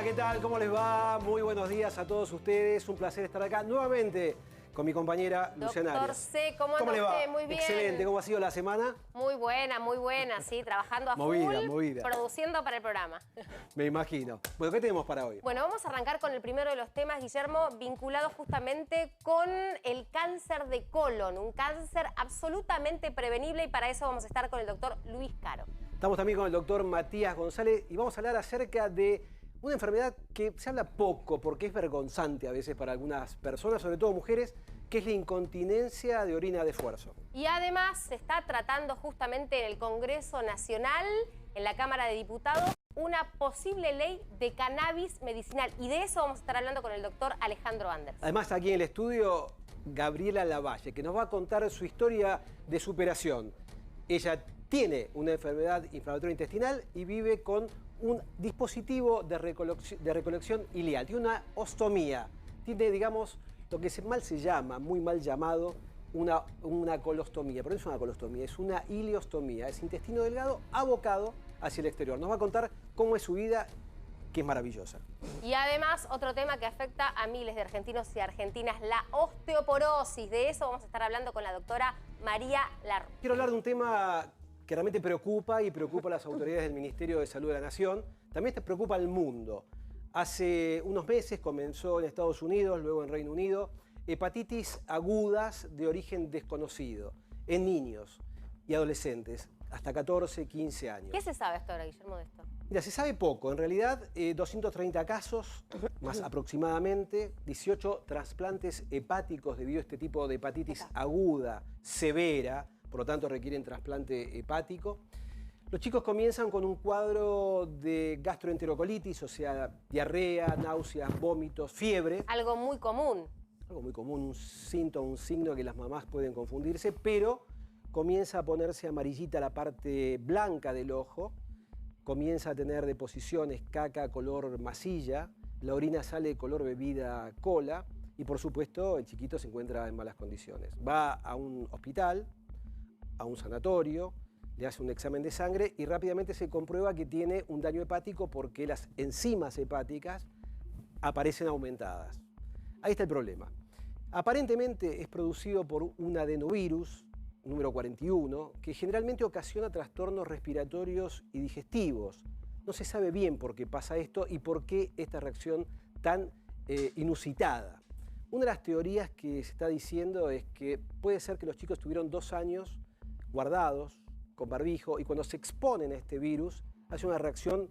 Hola, ¿qué tal? ¿Cómo les va? Muy buenos días a todos ustedes. Un placer estar acá nuevamente con mi compañera Luciana Doctor Arias. C, ¿cómo le anda va? usted? Muy bien. Excelente. ¿Cómo ha sido la semana? Muy buena, sí, trabajando a Movida. produciendo para el programa. Me imagino. Bueno, ¿qué tenemos para hoy? Bueno, vamos a arrancar con el primero de los temas, Guillermo, vinculado justamente con el cáncer de colon, un cáncer absolutamente prevenible, y para eso vamos a estar con el doctor Luis Caro. Estamos también con el doctor Matías González y vamos a hablar acerca de una enfermedad que se habla poco porque es vergonzante a veces para algunas personas, sobre todo mujeres, que es la incontinencia de orina de esfuerzo. Y además se está tratando justamente en el Congreso Nacional, en la Cámara de Diputados, una posible ley de cannabis medicinal. Y de eso vamos a estar hablando con el doctor Alejandro Anders. Además, aquí en el estudio, Gabriela Lavalle, que nos va a contar su historia de superación. Ella tiene una enfermedad inflamatoria intestinal y vive con un dispositivo de recolección ileal. Tiene una ostomía. Tiene, digamos, lo que mal se llama, muy mal llamado, una colostomía. Pero no es una colostomía, es una ileostomía. Es intestino delgado abocado hacia el exterior. Nos va a contar cómo es su vida, que es maravillosa. Y además, otro tema que afecta a miles de argentinos y argentinas, la osteoporosis. De eso vamos a estar hablando con la doctora María Larro. Quiero hablar de un tema que realmente preocupa a las autoridades del Ministerio de Salud de la Nación. También te preocupa al mundo. Hace unos meses comenzó en Estados Unidos, luego en Reino Unido, hepatitis agudas de origen desconocido en niños y adolescentes, hasta 14, 15 años. ¿Qué se sabe hasta ahora, Guillermo, de esto? Mira, se sabe poco. En realidad, 230 casos, más aproximadamente, 18 trasplantes hepáticos debido a este tipo de hepatitis aguda, severa, por lo tanto requieren trasplante hepático. Los chicos comienzan con un cuadro de gastroenterocolitis, o sea, diarrea, náuseas, vómitos, fiebre. Algo muy común. Algo muy común, un síntoma, un signo que las mamás pueden confundirse, pero comienza a ponerse amarillita la parte blanca del ojo, comienza a tener deposiciones, caca color masilla, la orina sale color bebida cola y por supuesto el chiquito se encuentra en malas condiciones. Va a un hospital, a un sanatorio, le hace un examen de sangre y rápidamente se comprueba que tiene un daño hepático porque las enzimas hepáticas aparecen aumentadas. Ahí está el problema. Aparentemente es producido por un adenovirus, número 41, que generalmente ocasiona trastornos respiratorios y digestivos. No se sabe bien por qué pasa esto y por qué esta reacción tan inusitada. Una de las teorías que se está diciendo es que puede ser que los chicos tuvieron 2 años guardados con barbijo y cuando se exponen a este virus hace una reacción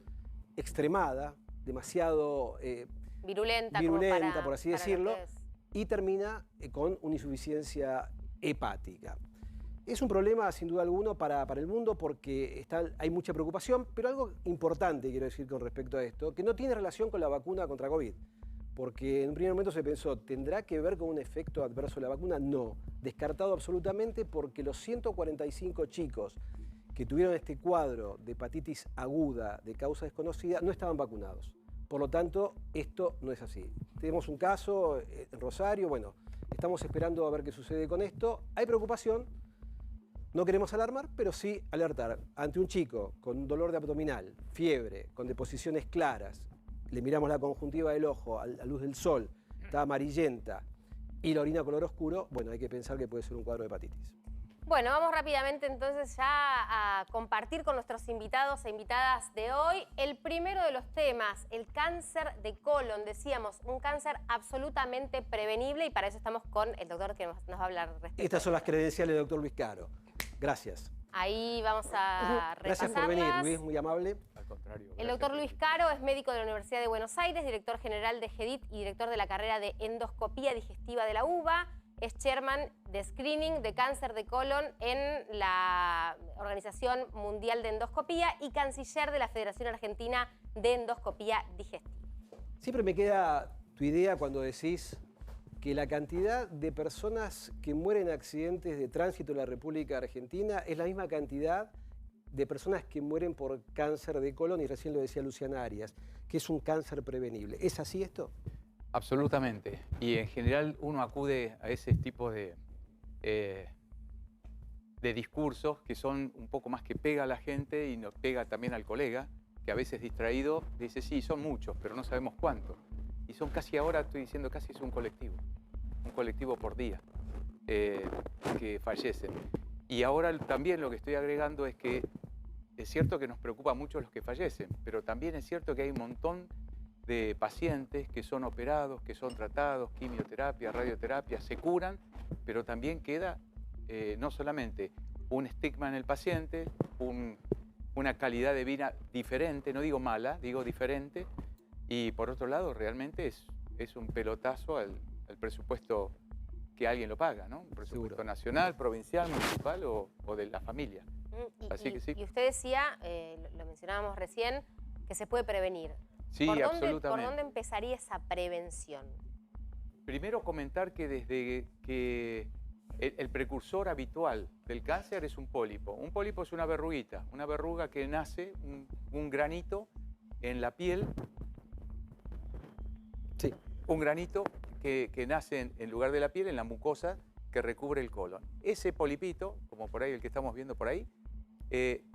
extremada, demasiado virulenta por así decirlo, y termina con una insuficiencia hepática. Es un problema, sin duda alguna, para el mundo porque hay mucha preocupación, pero algo importante quiero decir con respecto a esto, que no tiene relación con la vacuna contra COVID. Porque en un primer momento se pensó, ¿tendrá que ver con un efecto adverso de la vacuna? No, descartado absolutamente porque los 145 chicos que tuvieron este cuadro de hepatitis aguda de causa desconocida no estaban vacunados. Por lo tanto, esto no es así. Tenemos un caso en Rosario, bueno, estamos esperando a ver qué sucede con esto. Hay preocupación, no queremos alarmar, pero sí alertar. Ante un chico con dolor de abdominal, fiebre, con deposiciones claras, le miramos la conjuntiva del ojo a la luz del sol, está amarillenta y la orina color oscuro, bueno, hay que pensar que puede ser un cuadro de hepatitis. Bueno, vamos rápidamente entonces ya a compartir con nuestros invitados e invitadas de hoy el primero de los temas, el cáncer de colon. Decíamos, un cáncer absolutamente prevenible y para eso estamos con el doctor que nos va a hablar respecto. Estas son las credenciales del doctor Luis Caro. Gracias. Ahí vamos a repasarlas. Gracias por venir, Luis, muy amable. Al contrario. El doctor Luis Caro es médico de la Universidad de Buenos Aires, director general de GEDIT y director de la carrera de endoscopía digestiva de la UBA. Es chairman de screening de cáncer de colon en la Organización Mundial de Endoscopía y canciller de la Federación Argentina de Endoscopía Digestiva. Siempre me queda tu idea cuando decís que la cantidad de personas que mueren en accidentes de tránsito en la República Argentina es la misma cantidad de personas que mueren por cáncer de colon, y recién lo decía Luciana Arias, que es un cáncer prevenible. ¿Es así esto? Absolutamente. Y en general uno acude a ese tipo de discursos que son un poco más que pega a la gente y nos pega también al colega, que que a veces distraído dice, sí, son muchos, pero no sabemos cuántos. Y son casi ahora, estoy diciendo, casi es un colectivo por día que fallecen. Y ahora también lo que estoy agregando es que es cierto que nos preocupa mucho los que fallecen, pero también es cierto que hay un montón de pacientes que son operados, que son tratados, quimioterapia, radioterapia, se curan, pero también queda no solamente un estigma en el paciente, una calidad de vida diferente, no digo mala, digo diferente, y por otro lado realmente es un pelotazo al presupuesto que alguien lo paga, ¿no? Un presupuesto nacional, provincial, municipal o de la familia. Así que sí. Y usted decía, lo mencionábamos recién, que se puede prevenir. Sí, absolutamente. ¿Por dónde empezaría esa prevención? Primero comentar que desde que el precursor habitual del cáncer es un pólipo. Un pólipo es una verruga que nace, un granito en la piel. Sí. Un granito que nace en lugar de la piel, en la mucosa que recubre el colon. Ese polipito, como por ahí el que estamos viendo por ahí,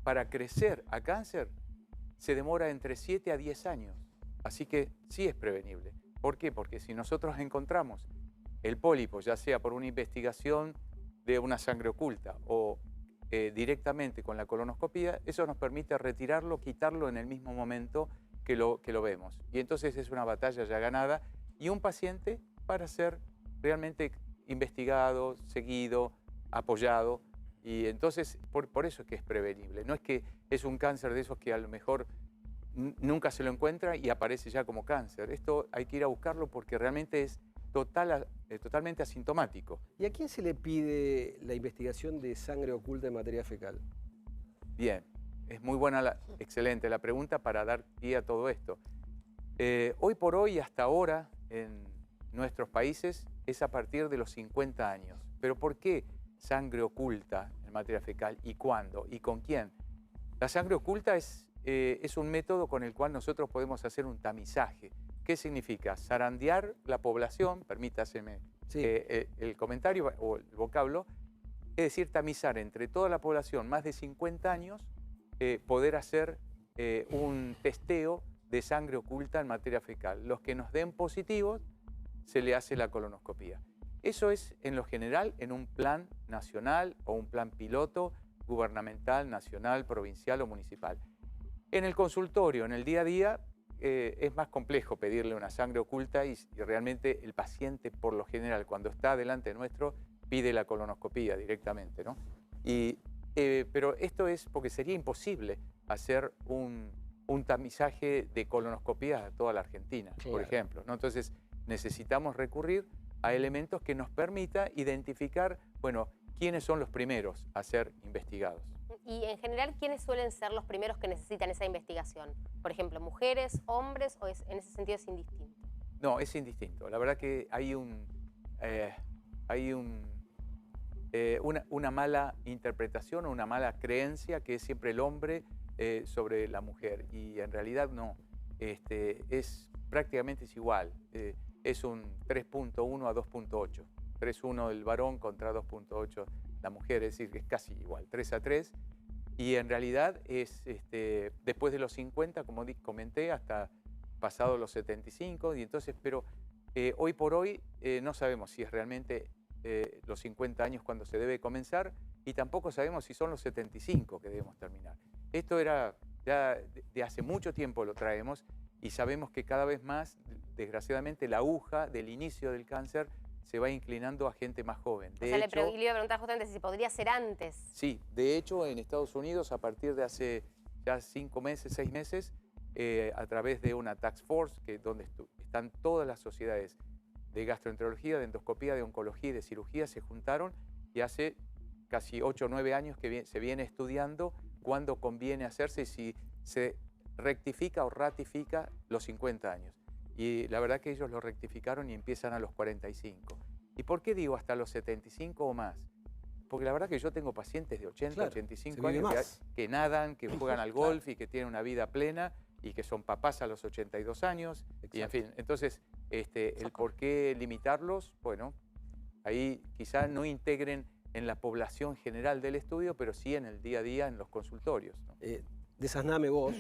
para crecer a cáncer se demora entre 7 a 10 años. Así que sí es prevenible. ¿Por qué? Porque si nosotros encontramos el pólipo, ya sea por una investigación de una sangre oculta o directamente con la colonoscopía, eso nos permite retirarlo, quitarlo en el mismo momento que lo vemos. Y entonces es una batalla ya ganada y un paciente para ser realmente investigado, seguido, apoyado. Y entonces, por eso es que es prevenible. No es que es un cáncer de esos que a lo mejor nunca se lo encuentra y aparece ya como cáncer. Esto hay que ir a buscarlo porque realmente es totalmente asintomático. ¿Y a quién se le pide la investigación de sangre oculta en materia fecal? Bien, es muy buena, excelente la pregunta para dar pie a todo esto. Hoy por hoy, hasta ahora, en nuestros países, es a partir de los 50 años. ¿Pero por qué sangre oculta en materia fecal? ¿Y cuándo? ¿Y con quién? La sangre oculta es un método con el cual nosotros podemos hacer un tamizaje. ¿Qué significa? Zarandear la población, permítaseme el comentario o el vocablo, es decir, tamizar entre toda la población más de 50 años, poder hacer un testeo de sangre oculta en materia fecal. Los que nos den positivos, se le hace la colonoscopía. Eso es, en lo general, en un plan nacional o un plan piloto gubernamental, nacional, provincial o municipal. En el consultorio, en el día a día, es más complejo pedirle una sangre oculta y realmente el paciente, por lo general, cuando está delante nuestro, pide la colonoscopía directamente, ¿no? Pero esto es porque sería imposible hacer un tamizaje de colonoscopía a toda la Argentina, por ejemplo, ¿no? Entonces necesitamos recurrir a elementos que nos permita identificar, bueno, quiénes son los primeros a ser investigados. Y en general, ¿quiénes suelen ser los primeros que necesitan esa investigación? Por ejemplo, ¿mujeres, hombres o en ese sentido es indistinto? No, es indistinto. La verdad que hay una mala interpretación o una mala creencia que es siempre el hombre sobre la mujer. Y en realidad no. Prácticamente es igual. Es un 3.1 a 2.8. 3.1 el varón contra 2.8 la mujer, es decir, que es casi igual, 3-3. Y en realidad es después de los 50, como comenté, hasta pasado los 75. Y entonces, pero hoy por hoy no sabemos si es realmente los 50 años cuando se debe comenzar y tampoco sabemos si son los 75 que debemos terminar. Esto era ya de hace mucho tiempo lo traemos y sabemos que cada vez más, desgraciadamente, la aguja del inicio del cáncer se va inclinando a gente más joven. Le iba a preguntar justamente si podría ser antes. Sí, de hecho en Estados Unidos a partir de hace ya 5 meses, 6 meses, a través de una task force donde están todas las sociedades de gastroenterología, de endoscopía, de oncología y de cirugía se juntaron y hace casi 8 o 9 años que se viene estudiando cuándo conviene hacerse y si se rectifica o ratifica los 50 años. Y la verdad que ellos lo rectificaron y empiezan a los 45. ¿Y por qué digo hasta los 75 o más? Porque la verdad que yo tengo pacientes de 80, 85 años que nadan, que juegan al golf y que tienen una vida plena y que son papás a los 82 años. Y en fin, entonces, el por qué limitarlos, bueno, ahí quizás no integren en la población general del estudio, pero sí en el día a día en los consultorios, ¿no? Desasname vos.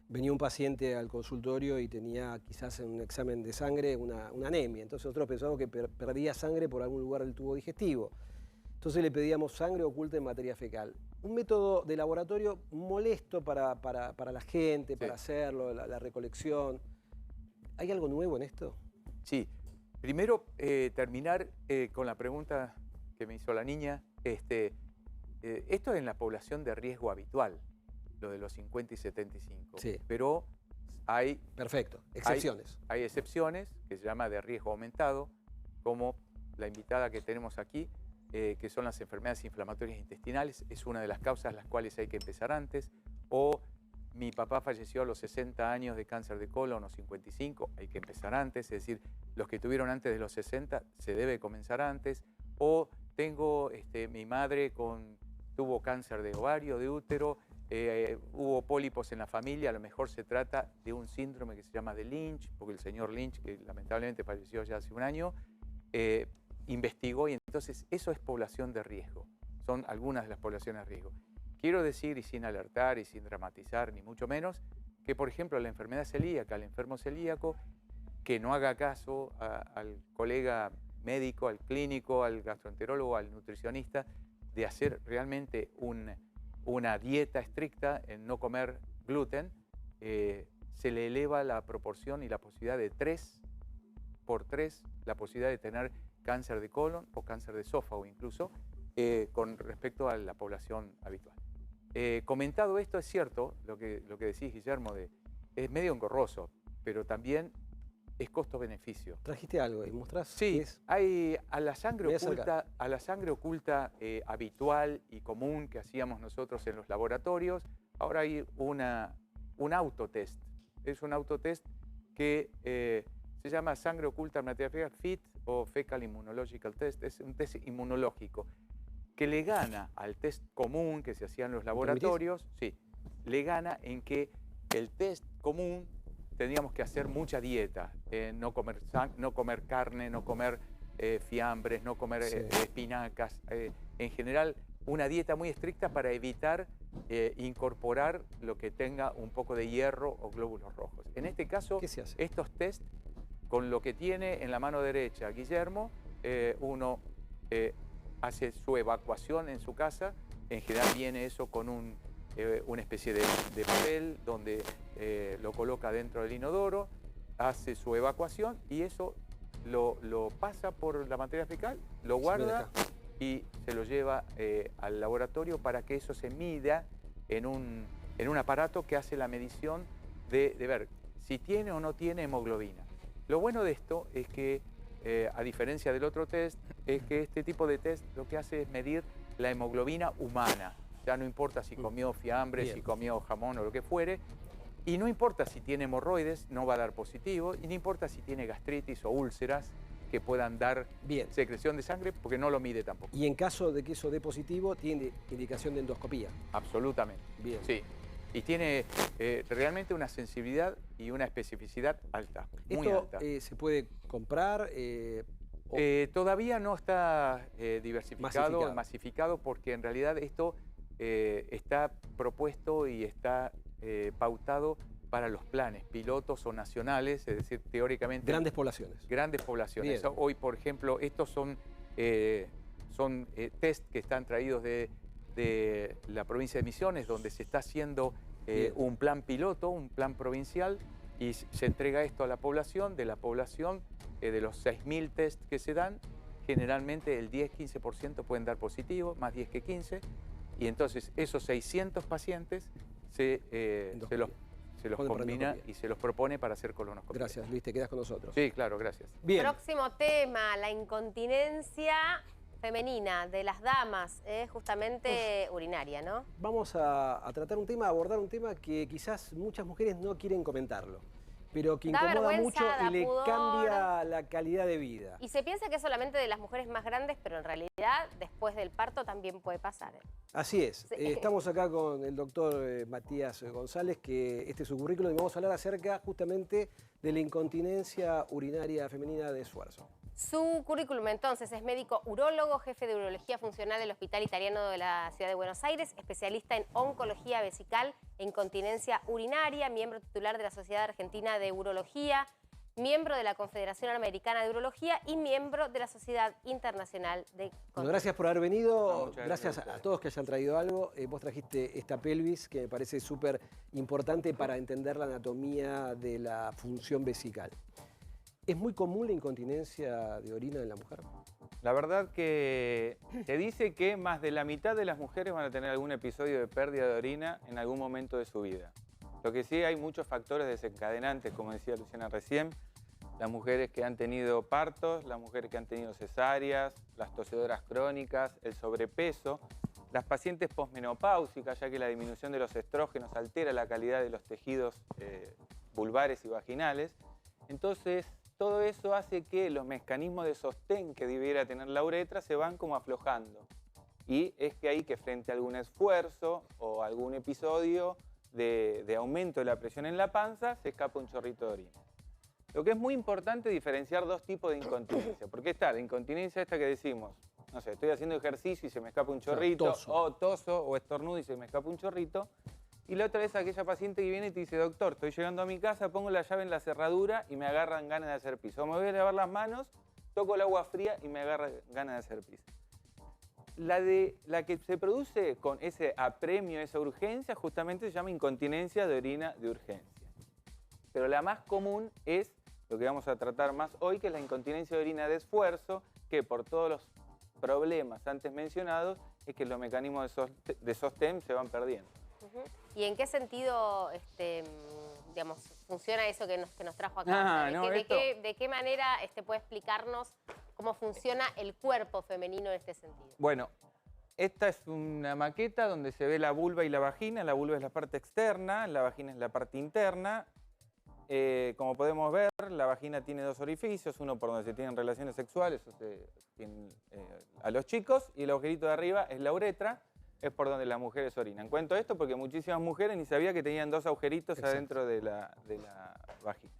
venía un paciente al consultorio y tenía quizás en un examen de sangre una anemia. Entonces nosotros pensamos que perdía sangre por algún lugar del tubo digestivo. Entonces le pedíamos sangre oculta en materia fecal. Un método de laboratorio molesto para la gente, para hacerlo, la recolección. ¿Hay algo nuevo en esto? Sí. Primero, terminar con la pregunta que me hizo la niña. Esto es en la población de riesgo habitual, lo de los 50 y 75. Sí. Pero hay... Perfecto. Excepciones. Hay excepciones que se llama de riesgo aumentado, como la invitada que tenemos aquí, que son las enfermedades inflamatorias intestinales. Es una de las causas las cuales hay que empezar antes. O mi papá falleció a los 60 años de cáncer de colon o 55, hay que empezar antes. Es decir, los que tuvieron antes de los 60 se debe comenzar antes. O tengo mi madre tuvo cáncer de ovario, de útero, hubo pólipos en la familia, a lo mejor se trata de un síndrome que se llama de Lynch, porque el señor Lynch, que lamentablemente falleció ya hace un año, investigó, y entonces eso es población de riesgo. Son algunas de las poblaciones de riesgo. Quiero decir, y sin alertar y sin dramatizar, ni mucho menos, que por ejemplo la enfermedad celíaca, el enfermo celíaco, que no haga caso al colega médico, al clínico, al gastroenterólogo, al nutricionista, de hacer realmente una dieta estricta en no comer gluten, se le eleva la proporción y la posibilidad de 3 por 3, la posibilidad de tener cáncer de colon o cáncer de esófago incluso, con respecto a la población habitual. Comentado esto, es cierto, lo que decís, Guillermo, es medio engorroso, pero también es costo-beneficio. ¿Trajiste algo y mostrás? Sí, hay a la sangre oculta habitual y común que hacíamos nosotros en los laboratorios, ahora hay un autotest. Es un autotest que se llama sangre oculta en materia fecal, FIT o Fecal Immunological Test. Es un test inmunológico que le gana al test común que se hacía en los laboratorios. Sí, le gana en que el test común tendríamos que hacer mucha dieta, no comer carne, no comer fiambres, no comer espinacas, en general una dieta muy estricta para evitar incorporar lo que tenga un poco de hierro o glóbulos rojos. En este caso, ¿qué se hace? estos test, con lo que tiene en la mano derecha Guillermo, uno hace su evacuación en su casa. En general viene eso con una especie de papel donde lo coloca dentro del inodoro, hace su evacuación y eso lo pasa por la materia fecal, lo guarda y se lo lleva al laboratorio para que eso se mida en un aparato que hace la medición de ver si tiene o no tiene hemoglobina. Lo bueno de esto es que, a diferencia del otro test, es que este tipo de test lo que hace es medir la hemoglobina humana. Ya no importa si comió fiambre, si comió jamón o lo que fuere, y no importa si tiene hemorroides, no va a dar positivo, y no importa si tiene gastritis o úlceras que puedan dar secreción de sangre, porque no lo mide tampoco. Y en caso de que eso dé positivo, tiene indicación de endoscopía. Absolutamente. Bien. Sí. Y tiene realmente una sensibilidad y una especificidad alta, muy alta. ¿Esto se puede comprar? Todavía no está diversificado, masificado, porque en realidad esto está propuesto y está pautado para los planes pilotos o nacionales, es decir, teóricamente... Grandes poblaciones. Grandes poblaciones. Bien. Hoy, por ejemplo, estos son test que están traídos de la provincia de Misiones, donde se está haciendo un plan piloto, un plan provincial, y se entrega esto a la población. De la población, de los 6.000 test que se dan, generalmente el 10-15% pueden dar positivo, más 10 que 15, y entonces esos 600 pacientes se los combina y se los propone para hacer colonoscopia. Gracias, Luis, te quedas con nosotros. Sí, claro, gracias. Bien. Próximo tema, la incontinencia femenina de las damas, justamente urinaria, ¿no? Vamos a abordar un tema que quizás muchas mujeres no quieren comentarlo, pero que incomoda mucho y le cambia la calidad de vida. Y se piensa que es solamente de las mujeres más grandes, pero en realidad después del parto también puede pasar. Así es. Sí. Estamos acá con el doctor Matías González, que este es su currículum, y vamos a hablar acerca justamente de la incontinencia urinaria femenina de esfuerzo. Su currículum entonces es médico urólogo, jefe de urología funcional del Hospital Italiano de la Ciudad de Buenos Aires, especialista en oncología vesical e incontinencia urinaria, miembro titular de la Sociedad Argentina de Urología, miembro de la Confederación Americana de Urología y miembro de la Sociedad Internacional de... Bueno, gracias por haber venido, No, gracias a todos que hayan traído algo. Vos trajiste esta pelvis que me parece súper importante para entender la anatomía de la función vesical. ¿Es muy común la incontinencia de orina en la mujer? La verdad que te dice que más de la mitad de las mujeres van a tener algún episodio de pérdida de orina en algún momento de su vida. Lo que sí hay muchos factores desencadenantes, como decía Luciana recién, las mujeres que han tenido partos, las mujeres que han tenido cesáreas, las tosedoras crónicas, el sobrepeso, las pacientes posmenopáusicas, ya que la disminución de los estrógenos altera la calidad de los tejidos vulvares y vaginales. Entonces, todo eso hace que los mecanismos de sostén que debiera tener la uretra se van como aflojando. Y es que ahí que frente a algún esfuerzo o algún episodio de aumento de la presión en la panza, se escapa un chorrito de orina. Lo que es muy importante es diferenciar dos tipos de incontinencia. Porque está la incontinencia esta que decimos, no sé, estoy haciendo ejercicio y se me escapa un chorrito, o toso o estornudo y se me escapa un chorrito. Y la otra es aquella paciente que viene y te dice, doctor, estoy llegando a mi casa, pongo la llave en la cerradura y me agarran ganas de hacer pis. O me voy a lavar las manos, toco el agua fría y me agarran ganas de hacer pis. La que se produce con ese apremio, esa urgencia, justamente se llama incontinencia de orina de urgencia. Pero la más común es lo que vamos a tratar más hoy, que es la incontinencia de orina de esfuerzo, que por todos los problemas antes mencionados, es que los mecanismos de sostén se van perdiendo. ¿Y en qué sentido, digamos, funciona eso que nos trajo acá? ¿De qué manera puede explicarnos cómo funciona el cuerpo femenino en este sentido? Bueno, esta es una maqueta donde se ve la vulva y la vagina. La vulva es la parte externa, la vagina es la parte interna. Como podemos ver, la vagina tiene dos orificios, uno por donde se tienen relaciones sexuales a los chicos, y el agujerito de arriba es la uretra, es por donde las mujeres orinan. Cuento esto porque muchísimas mujeres ni sabían que tenían dos agujeritos adentro de la vagina.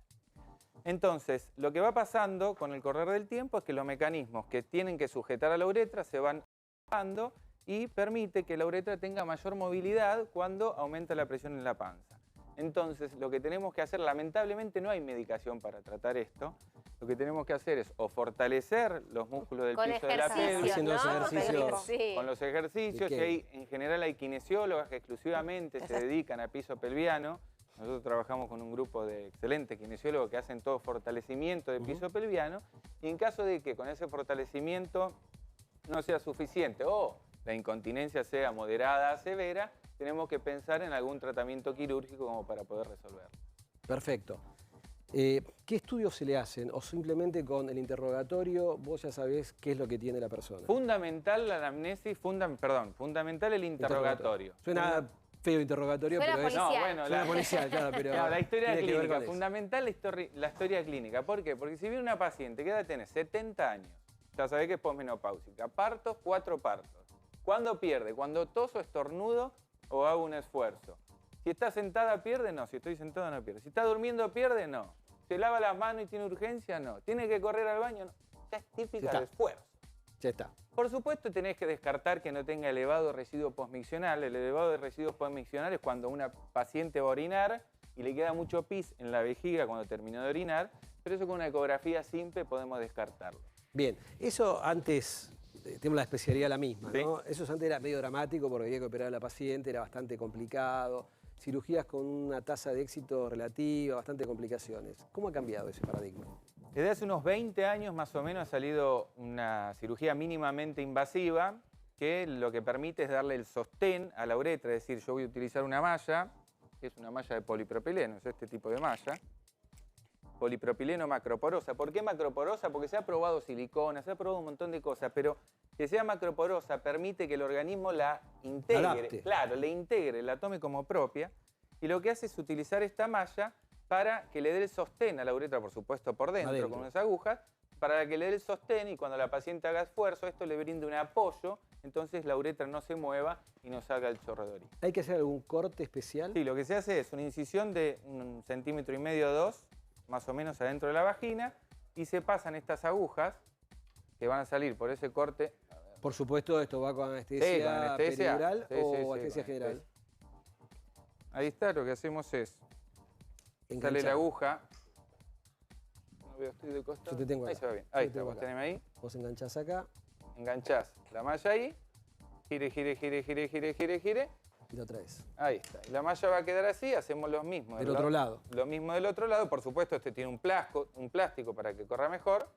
Entonces, lo que va pasando con el correr del tiempo es que los mecanismos que tienen que sujetar a la uretra se van bajando y permite que la uretra tenga mayor movilidad cuando aumenta la presión en la panza. Entonces, lo que tenemos que hacer, lamentablemente no hay medicación para tratar esto, lo que tenemos que hacer es o fortalecer los músculos del piso de la pelvis, haciendo los ejercicios. con los ejercicios, y ahí en general hay kinesiólogas que exclusivamente se dedican a piso pelviano. Nosotros trabajamos con un grupo de excelentes kinesiólogos que hacen todo fortalecimiento de piso pelviano, y en caso de que con ese fortalecimiento no sea suficiente o la incontinencia sea moderada a severa, tenemos que pensar en algún tratamiento quirúrgico como para poder resolverlo. Perfecto. ¿Qué estudios se le hacen? ¿O simplemente con el interrogatorio vos ya sabés qué es lo que tiene la persona? Fundamental la anamnesis, fundamental el interrogatorio. Suena feo interrogatorio, suena pero es... policial. No, bueno, Suena policial, claro, pero... No, la historia tiene que ver clínica, con eso. fundamental la historia clínica. ¿Por qué? Porque si viene una paciente que edad tiene 70 años, ya sabés que es posmenopáusica, partos, 4 partos. ¿Cuándo pierde? Cuando toso, estornudo o hago un esfuerzo. Si está sentada, pierde, no. Si estoy sentado, no pierde. Si está durmiendo, pierde, no. ¿Se lava las manos y tiene urgencia? No. ¿Tiene que correr al baño? No. Ya es típica de esfuerzo. Ya está. Por supuesto, tenés que descartar que no tenga elevado residuo posmiccional. El elevado de residuos posmiccional es cuando una paciente va a orinar y le queda mucho pis en la vejiga cuando terminó de orinar, pero eso con una ecografía simple podemos descartarlo. Bien, eso antes, tenemos la especialidad la misma, Sí. ¿no? Eso antes era medio dramático porque había que operar a la paciente, era bastante complicado. Cirugías con una tasa de éxito relativa, bastante complicaciones. ¿Cómo ha cambiado ese paradigma? Desde hace unos 20 años más o menos ha salido una cirugía mínimamente invasiva que lo que permite es darle el sostén a la uretra, es decir, yo voy a utilizar una malla, que es una malla de polipropileno, es este tipo de malla, polipropileno macroporosa. ¿Por qué macroporosa? Porque se ha probado silicona, se ha probado un montón de cosas, pero que sea macroporosa permite que el organismo la integre, Adapte. claro, la integre, la tome como propia, y lo que hace es utilizar esta malla para que le dé el sostén a la uretra, por supuesto por dentro, con unas agujas, para que le dé el sostén y cuando la paciente haga esfuerzo, esto le brinde un apoyo, entonces la uretra no se mueva y no salga el chorro de orina. ¿Hay que hacer algún corte especial? Sí, lo que se hace es una incisión de 1,5 cm o 2, más o menos adentro de la vagina, y se pasan estas agujas que van a salir por ese corte. Por supuesto, esto va con anestesia, Sí, con anestesia. peridural Sí, o sí, sí, anestesia con general. anestesia. Ahí está, lo que hacemos es, sale Enganchar. la aguja. No veo, estoy de costado. Yo te tengo Ahí acá. se va bien. Yo Ahí te está, tengo vos acá. tenés ahí. Vos enganchás acá Enganchás la malla ahí. Gire, gire, gire, gire, gire, gire, gire. y lo traes. Ahí está. Y la malla va a quedar así, hacemos lo mismo. Del otro lado. Lo mismo del otro lado. Por supuesto, este tiene un plástico para que corra mejor.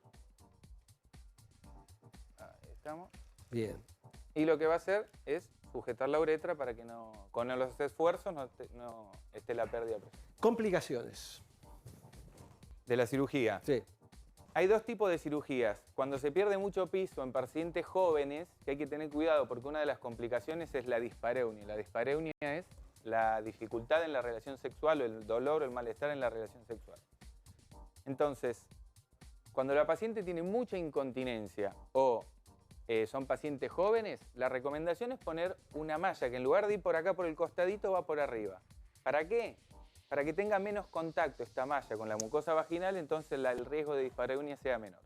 Ahí estamos. Bien. Y lo que va a hacer es sujetar la uretra para que no, con los esfuerzos no esté la pérdida presente. Complicaciones. De la cirugía. Sí. Hay dos tipos de cirugías. Cuando se pierde mucho piso en pacientes jóvenes, que hay que tener cuidado porque una de las complicaciones es la dispareunia. La dispareunia es la dificultad en la relación sexual o el dolor o el malestar en la relación sexual. Entonces, cuando la paciente tiene mucha incontinencia o son pacientes jóvenes, la recomendación es poner una malla que en lugar de ir por acá por el costadito va por arriba. ¿Para qué? Para que tenga menos contacto esta malla con la mucosa vaginal, entonces el riesgo de dispareunia sea menor.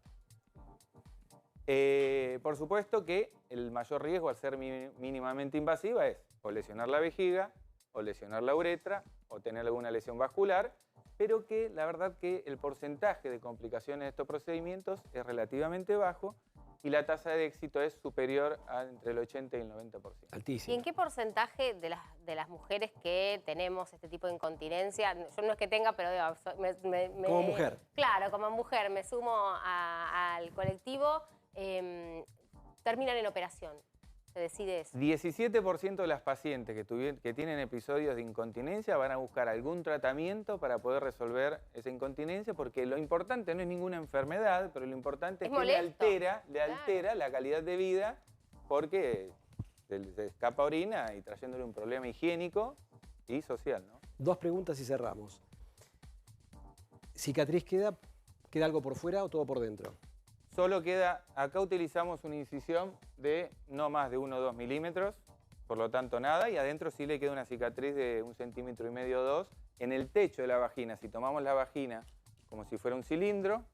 Por supuesto que el mayor riesgo al ser mínimamente invasiva es o lesionar la vejiga, o lesionar la uretra, o tener alguna lesión vascular, pero que la verdad que el porcentaje de complicaciones de estos procedimientos es relativamente bajo y la tasa de éxito es superior a entre el 80 y el 90%. Altísimo. ¿Y en qué porcentaje de las mujeres que tenemos este tipo de incontinencia, yo no es que tenga, pero digo, Como mujer. Claro, como mujer, me sumo al colectivo, terminan en operación? Se decide eso. 17% de las pacientes que tienen episodios de incontinencia van a buscar algún tratamiento para poder resolver esa incontinencia, porque lo importante no es ninguna enfermedad, pero lo importante es que molesto. le altera la calidad de vida porque se escapa orina y trayéndole un problema higiénico y social, ¿no? Dos preguntas y cerramos. ¿Cicatriz queda algo por fuera o todo por dentro? Solo queda, acá utilizamos una incisión de no más de 1 o 2 milímetros, por lo tanto nada, y adentro sí le queda una cicatriz de 1,5 centímetros o 2 en el techo de la vagina. Si tomamos la vagina como si fuera un cilindro,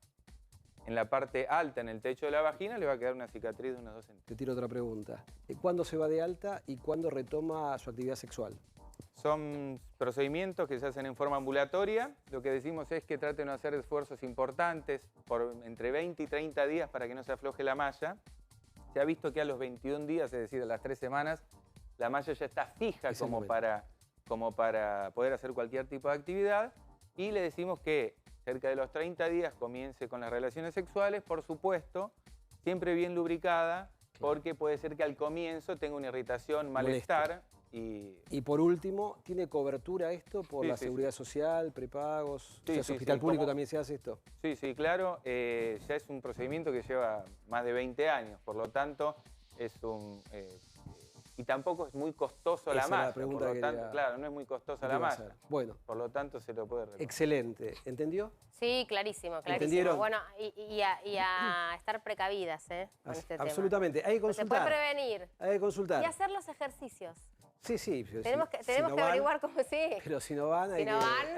en la parte alta, en el techo de la vagina, le va a quedar una cicatriz de unos 2 centímetros. Te tiro otra pregunta. ¿Cuándo se va de alta y cuándo retoma su actividad sexual? Son procedimientos que se hacen en forma ambulatoria. Lo que decimos es que traten de hacer esfuerzos importantes por entre 20 y 30 días para que no se afloje la malla. Se ha visto que a los 21 días, es decir, a las 3 semanas, la malla ya está fija como para poder hacer cualquier tipo de actividad. Y le decimos que cerca de los 30 días comience con las relaciones sexuales, por supuesto, siempre bien lubricada, porque puede ser que al comienzo tenga una irritación, malestar. Y por último, ¿tiene cobertura esto por la seguridad social, prepagos? Sí, ¿En hospital público también se hace esto? Sí, sí, claro. Ya es un procedimiento que lleva más de 20 años, por lo tanto, es un... y tampoco es muy costoso la malla. Por lo tanto, claro, no es muy costosa la malla. Bueno. Por lo tanto, se lo puede resolver. Excelente. ¿Entendió? Sí, clarísimo, clarísimo. ¿Entendieron? Bueno, y a estar precavidas, con este tema. Absolutamente. Hay que consultar. Se puede prevenir. Hay que consultar. Y hacer los ejercicios. Sí, sí. Tenemos que averiguar cómo sí. Pero si no van, hay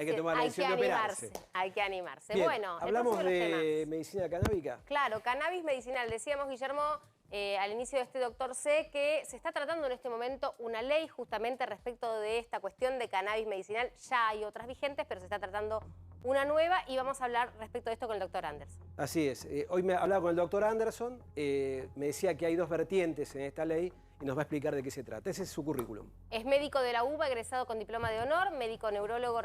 que tomar la decisión de operarse. Hay que animarse. Bien, Bueno, hablamos de medicina canábica. Claro, cannabis medicinal. Decíamos, Guillermo, al inicio de este Doctor C, que se está tratando en este momento una ley justamente respecto de esta cuestión de cannabis medicinal. Ya hay otras vigentes, pero se está tratando una nueva y vamos a hablar respecto de esto con el doctor Anderson. Así es. Hoy me hablaba con el doctor Anderson, me decía que hay dos vertientes en esta ley y nos va a explicar de qué se trata. Ese es su currículum. Es médico de la UBA, egresado con diploma de honor, médico neurólogo,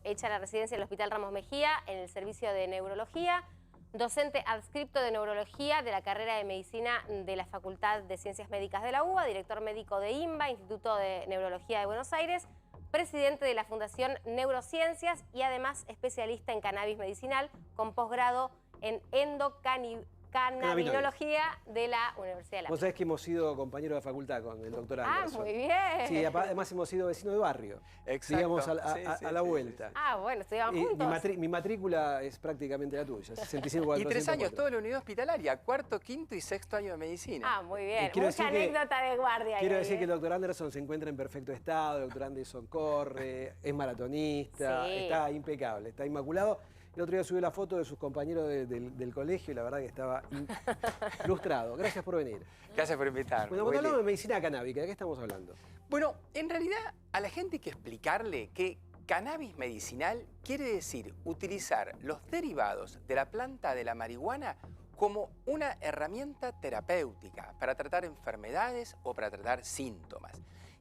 hecha la residencia en el Hospital Ramos Mejía, en el servicio de neurología, docente adscripto de neurología de la carrera de medicina de la Facultad de Ciencias Médicas de la UBA, director médico de INBA, Instituto de Neurología de Buenos Aires, presidente de la Fundación Neurociencias y además especialista en cannabis medicinal con posgrado en endocannabinología de la Universidad de La Plata. Vos sabés que hemos sido compañeros de facultad con el doctor Anderson. Ah, muy bien. Sí, además hemos sido vecinos de barrio. Exacto. Digamos a la vuelta. Ah, bueno, estudiamos juntos. Mi matrícula es prácticamente la tuya, 65 Y 3 años, todo en la unidad hospitalaria, cuarto, quinto y sexto año de medicina. Ah, muy bien. Quiero Mucha decir anécdota de guardia. Quiero decir que el doctor Anderson se encuentra en perfecto estado, el doctor Anderson corre, es maratonista, Sí. está impecable, está inmaculado. El otro día subió la foto de sus compañeros del colegio y la verdad que estaba ilustrado. Gracias por venir. Gracias por invitarme. Bueno, cuando hablamos de medicina canábica, ¿de qué estamos hablando? Bueno, en realidad a la gente hay que explicarle que cannabis medicinal quiere decir utilizar los derivados de la planta de la marihuana como una herramienta terapéutica para tratar enfermedades o para tratar síntomas.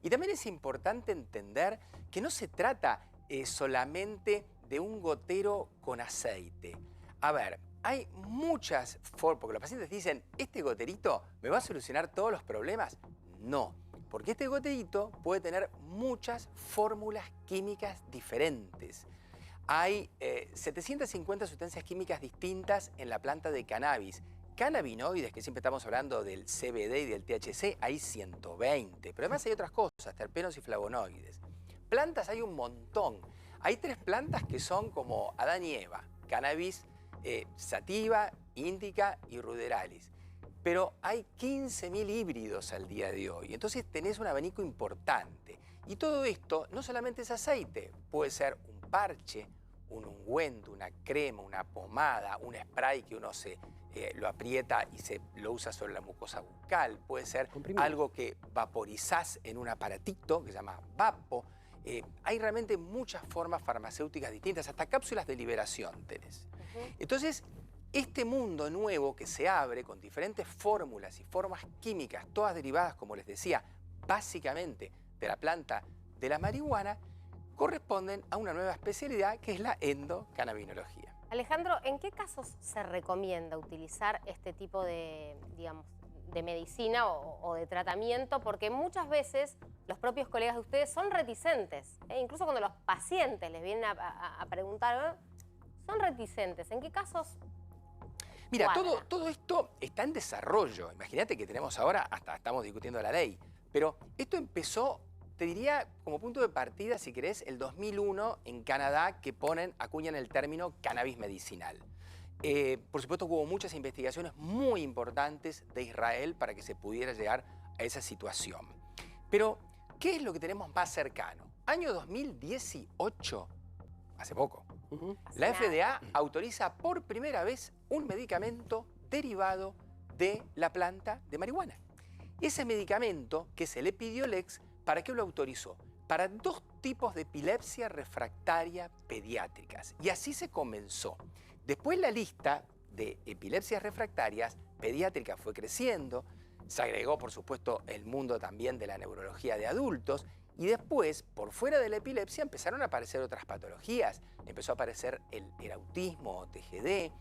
Y también es importante entender que no se trata solamente de un gotero con aceite. A ver, hay muchas formas, porque los pacientes dicen, ¿este goterito me va a solucionar todos los problemas? No, porque este goterito puede tener muchas fórmulas químicas diferentes. Hay 750 sustancias químicas distintas en la planta de cannabis. Cannabinoides, que siempre estamos hablando del CBD y del THC, hay 120. Pero además hay otras cosas, terpenos y flavonoides. Plantas hay un montón. Hay 3 plantas que son como Adán y Eva. Cannabis sativa, índica y ruderalis. Pero hay 15.000 híbridos al día de hoy. Entonces tenés un abanico importante. Y todo esto no solamente es aceite, puede ser un parche, un ungüento, una crema, una pomada, un spray que uno lo aprieta y lo usa sobre la mucosa bucal. Puede ser algo que vaporizás en un aparatito que se llama vapo. Hay realmente muchas formas farmacéuticas distintas, hasta cápsulas de liberación tenés. Entonces, este mundo nuevo que se abre con diferentes fórmulas y formas químicas, todas derivadas, como les decía, básicamente de la planta de la marihuana, corresponden a una nueva especialidad que es la endocannabinología. Alejandro, ¿en qué casos se recomienda utilizar este tipo de, digamos, de medicina o de tratamiento? Porque muchas veces los propios colegas de ustedes son reticentes, incluso cuando los pacientes les vienen a preguntar, son reticentes. ¿En qué casos? Mira, todo esto está en desarrollo. Imagínate que tenemos ahora, hasta estamos discutiendo la ley, pero esto empezó, te diría, como punto de partida, si querés, el 2001 en Canadá, que acuñan el término cannabis medicinal. Por supuesto hubo muchas investigaciones muy importantes de Israel para que se pudiera llegar a esa situación. Pero, ¿qué es lo que tenemos más cercano? Año 2018, hace poco, la FDA autoriza por primera vez un medicamento derivado de la planta de marihuana. Ese medicamento, que es el Epidiolex, ¿para qué lo autorizó? Para 2 tipos de epilepsia refractaria pediátricas. Y así se comenzó. Después la lista de epilepsias refractarias pediátricas fue creciendo, se agregó por supuesto el mundo también de la neurología de adultos y después, por fuera de la epilepsia, empezaron a aparecer otras patologías. Empezó a aparecer el autismo o TGD.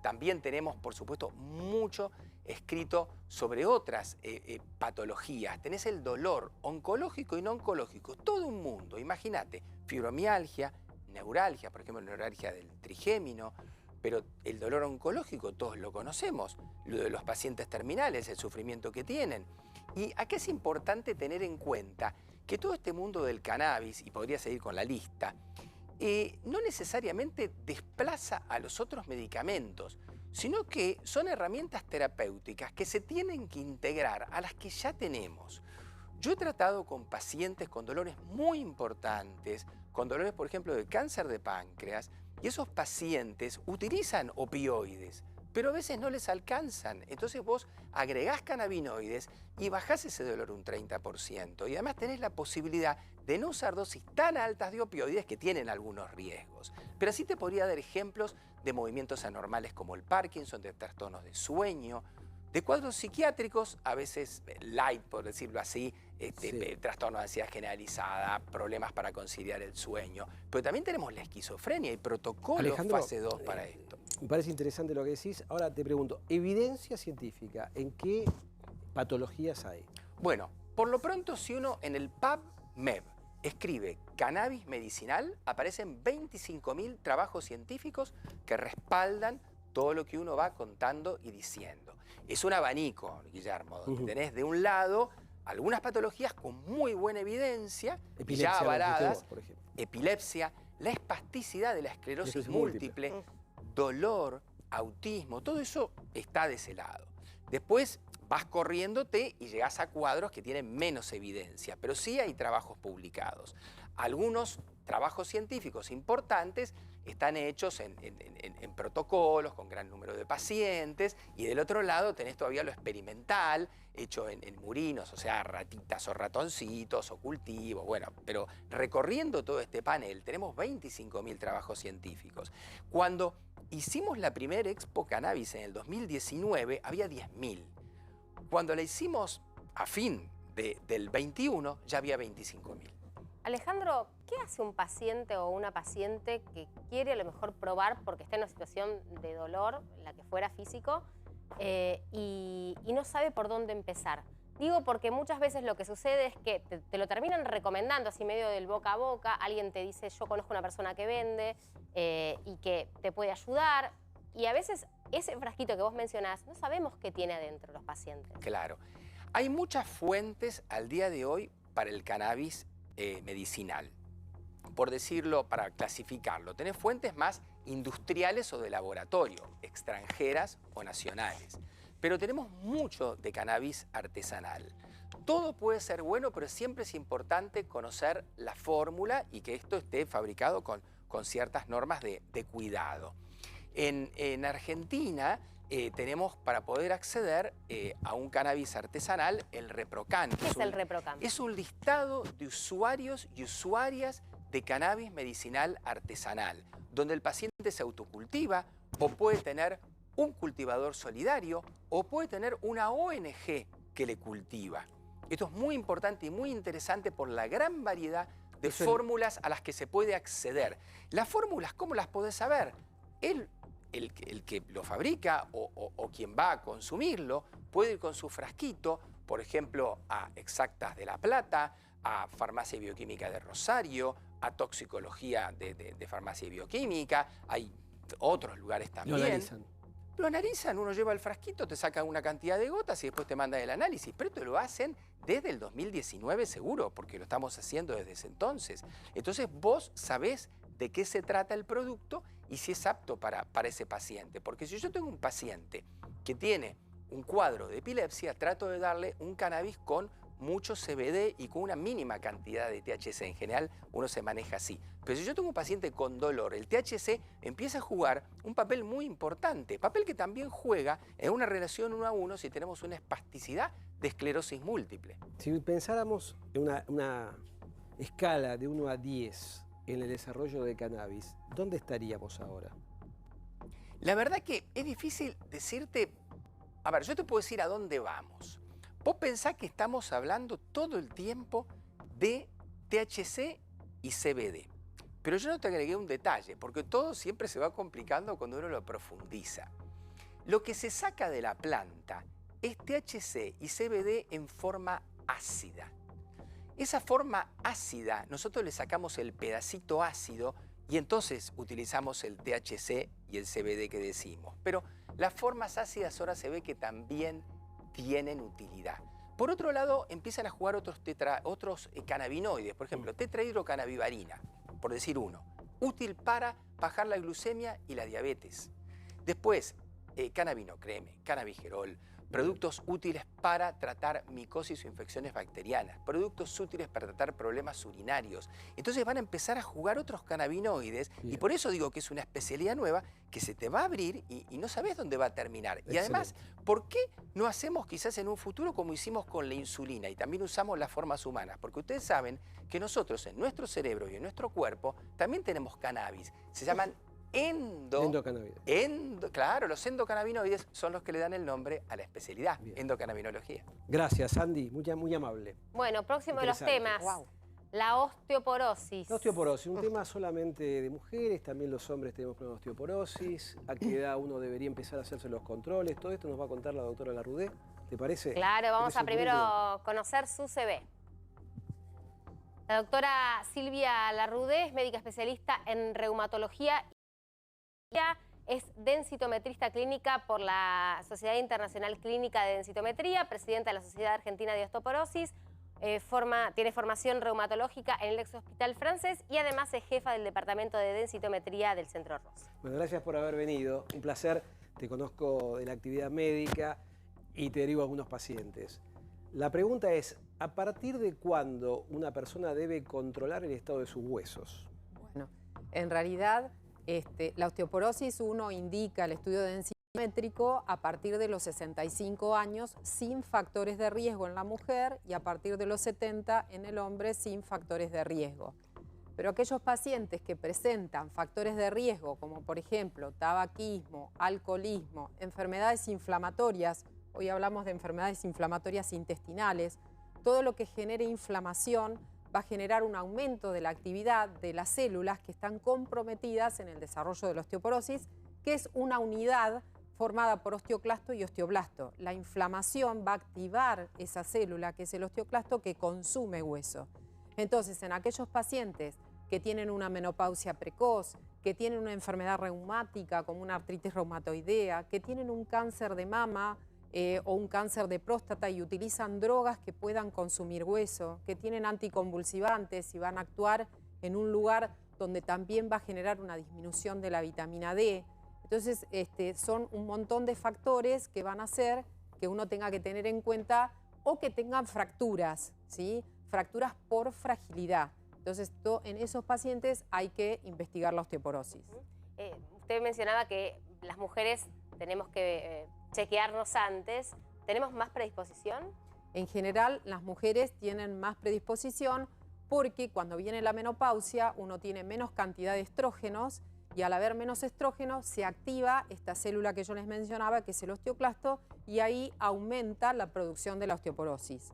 También tenemos por supuesto mucho escrito sobre otras patologías. Tenés el dolor oncológico y no oncológico, todo un mundo. Imagínate, fibromialgia, neuralgia, por ejemplo, neuralgia del trigémino, pero el dolor oncológico todos lo conocemos, lo de los pacientes terminales, el sufrimiento que tienen. Y acá es importante tener en cuenta que todo este mundo del cannabis, y podría seguir con la lista, no necesariamente desplaza a los otros medicamentos, sino que son herramientas terapéuticas que se tienen que integrar a las que ya tenemos. Yo he tratado con pacientes con dolores muy importantes, con dolores, por ejemplo, de cáncer de páncreas, y esos pacientes utilizan opioides, pero a veces no les alcanzan. Entonces vos agregás cannabinoides y bajás ese dolor un 30%. Y además tenés la posibilidad de no usar dosis tan altas de opioides que tienen algunos riesgos. Pero así te podría dar ejemplos de movimientos anormales como el Parkinson, de trastornos de sueño, de cuadros psiquiátricos, a veces light, por decirlo así, trastorno de ansiedad generalizada, problemas para conciliar el sueño. Pero también tenemos la esquizofrenia y protocolos Alejandro, fase 2 para esto. Me parece interesante lo que decís. Ahora te pregunto, evidencia científica, ¿en qué patologías hay? Bueno, por lo pronto, si uno en el PubMed escribe cannabis medicinal, aparecen 25.000 trabajos científicos que respaldan todo lo que uno va contando y diciendo. Es un abanico, Guillermo, donde tenés de un lado algunas patologías con muy buena evidencia, Epilepsia, ya avaladas, por ejemplo. epilepsia, la espasticidad de la esclerosis múltiple, dolor, autismo, todo eso está de ese lado. Después vas corriéndote y llegás a cuadros que tienen menos evidencia, pero sí hay trabajos publicados. Algunos trabajos científicos importantes están hechos en protocolos, con gran número de pacientes, y del otro lado tenés todavía lo experimental, hecho en murinos, o sea, ratitas o ratoncitos o cultivos, bueno, pero recorriendo todo este panel tenemos 25.000 trabajos científicos. Cuando hicimos la primera Expo Cannabis en el 2019, había 10.000. Cuando la hicimos a fin del 21, ya había 25.000. Alejandro, ¿qué hace un paciente o una paciente que quiere a lo mejor probar porque está en una situación de dolor, la que fuera físico, y no sabe por dónde empezar? Digo porque muchas veces lo que sucede es que te lo terminan recomendando así medio del boca a boca. Alguien te dice, yo conozco una persona que vende y que te puede ayudar. Y a veces ese frasquito que vos mencionás, no sabemos qué tiene adentro los pacientes. Claro. Hay muchas fuentes al día de hoy para el cannabis medicinal. Por decirlo, para clasificarlo, tenés fuentes más industriales o de laboratorio, extranjeras o nacionales. Pero tenemos mucho de cannabis artesanal. Todo puede ser bueno, pero siempre es importante conocer la fórmula y que esto esté fabricado con ciertas normas de cuidado. En Argentina tenemos para poder acceder a un cannabis artesanal el ReproCan. ¿Qué es el ReproCan? Es un listado de usuarios y usuarias de cannabis medicinal artesanal, donde el paciente se autocultiva o puede tener un cultivador solidario o puede tener una ONG que le cultiva. Esto es muy importante y muy interesante por la gran variedad de fórmulas a las que se puede acceder. Las fórmulas, ¿cómo las podés saber? El que lo fabrica o quien va a consumirlo puede ir con su frasquito, por ejemplo, a Exactas de La Plata, a Farmacia y Bioquímica de Rosario, a Toxicología de Farmacia y Bioquímica, hay otros lugares también. Lo analizan, uno lleva el frasquito, te sacan una cantidad de gotas y después te mandan el análisis. Pero esto lo hacen desde el 2019 seguro, porque lo estamos haciendo desde ese entonces. Entonces vos sabés de qué se trata el producto y si es apto para ese paciente. Porque si yo tengo un paciente que tiene un cuadro de epilepsia, trato de darle un cannabis con mucho CBD y con una mínima cantidad de THC. En general, uno se maneja así. Pero si yo tengo un paciente con dolor, el THC empieza a jugar un papel muy importante. Papel que también juega en una relación 1 a 1 si tenemos una espasticidad de esclerosis múltiple. Si pensáramos en una escala de 1 a 10 en el desarrollo de cannabis, ¿dónde estaríamos ahora? La verdad que es difícil decirte... A ver, yo te puedo decir a dónde vamos. Vos pensás que estamos hablando todo el tiempo de THC y CBD. Pero yo no te agregué un detalle, porque todo siempre se va complicando cuando uno lo profundiza. Lo que se saca de la planta es THC y CBD en forma ácida. Esa forma ácida, nosotros le sacamos el pedacito ácido y entonces utilizamos el THC y el CBD que decimos. Pero las formas ácidas ahora se ve que también tienen utilidad. Por otro lado, empiezan a jugar otros cannabinoides, por ejemplo, tetrahidrocannabivarina, por decir uno, útil para bajar la glucemia y la diabetes. Después, cannabinocreme, cannabigerol, productos útiles para tratar micosis o infecciones bacterianas, productos útiles para tratar problemas urinarios. Entonces van a empezar a jugar otros cannabinoides. Bien. Y por eso digo que es una especialidad nueva que se te va a abrir y no sabes dónde va a terminar. Excelente. Y además, ¿por qué no hacemos quizás en un futuro como hicimos con la insulina y también usamos las formas humanas? Porque ustedes saben que nosotros en nuestro cerebro y en nuestro cuerpo también tenemos cannabis. Se llaman endocannabinoides. Claro, los endocannabinoides son los que le dan el nombre a la especialidad, bien. Endocannabinología. Gracias, Andy, muy amable. Bueno, próximo de los temas, wow. La osteoporosis. La osteoporosis, un tema solamente de mujeres, también los hombres tenemos problemas de osteoporosis, a qué edad uno debería empezar a hacerse los controles, todo esto nos va a contar la doctora Larroudé, ¿te parece? Claro, vamos a primero conocer su CV. La doctora Silvia Larroudé es médica especialista en reumatología. Es densitometrista clínica por la Sociedad Internacional Clínica de Densitometría, presidenta de la Sociedad Argentina de Osteoporosis, tiene formación reumatológica en el ex hospital francés y además es jefa del departamento de densitometría del Centro Ross. Bueno, gracias por haber venido, un placer, te conozco de la actividad médica y te derivo a algunos pacientes. La pregunta es, ¿a partir de cuándo una persona debe controlar el estado de sus huesos? Bueno, en realidad La osteoporosis uno indica el estudio densimétrico a partir de los 65 años sin factores de riesgo en la mujer y a partir de los 70 en el hombre sin factores de riesgo. Pero aquellos pacientes que presentan factores de riesgo, como por ejemplo tabaquismo, alcoholismo, enfermedades inflamatorias, hoy hablamos de enfermedades inflamatorias intestinales, todo lo que genere inflamación va a generar un aumento de la actividad de las células que están comprometidas en el desarrollo de la osteoporosis, que es una unidad formada por osteoclasto y osteoblasto. La inflamación va a activar esa célula, que es el osteoclasto, que consume hueso. Entonces, en aquellos pacientes que tienen una menopausia precoz, que tienen una enfermedad reumática como una artritis reumatoidea, que tienen un cáncer de mama o un cáncer de próstata y utilizan drogas que puedan consumir hueso, que tienen anticonvulsivantes y van a actuar en un lugar donde también va a generar una disminución de la vitamina D. Entonces, son un montón de factores que van a hacer que uno tenga que tener en cuenta o que tengan fracturas, ¿sí? Fracturas por fragilidad. Entonces, en esos pacientes hay que investigar la osteoporosis. Usted mencionaba que las mujeres tenemos que chequearnos antes. ¿Tenemos más predisposición? En general, las mujeres tienen más predisposición porque cuando viene la menopausia uno tiene menos cantidad de estrógenos y al haber menos estrógenos se activa esta célula que yo les mencionaba, que es el osteoclasto, y ahí aumenta la producción de la osteoporosis.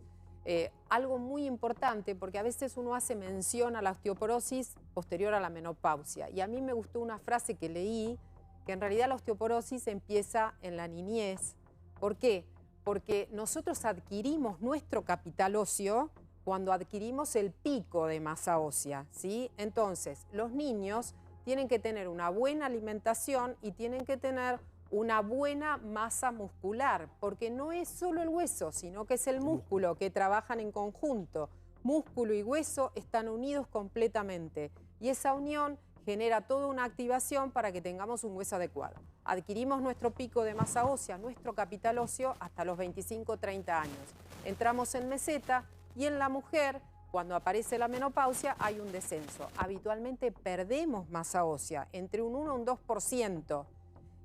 Algo muy importante, porque a veces uno hace mención a la osteoporosis posterior a la menopausia, y a mí me gustó una frase que leí, que en realidad la osteoporosis empieza en la niñez. ¿Por qué? Porque nosotros adquirimos nuestro capital óseo cuando adquirimos el pico de masa ósea, ¿sí? Entonces, los niños tienen que tener una buena alimentación y tienen que tener una buena masa muscular, porque no es solo el hueso, sino que es el músculo, que trabajan en conjunto. Músculo y hueso están unidos completamente y esa unión genera toda una activación para que tengamos un hueso adecuado. Adquirimos nuestro pico de masa ósea, nuestro capital óseo, hasta los 25-30 años. Entramos en meseta y en la mujer, cuando aparece la menopausia, hay un descenso. Habitualmente perdemos masa ósea, entre un 1 y un 2%.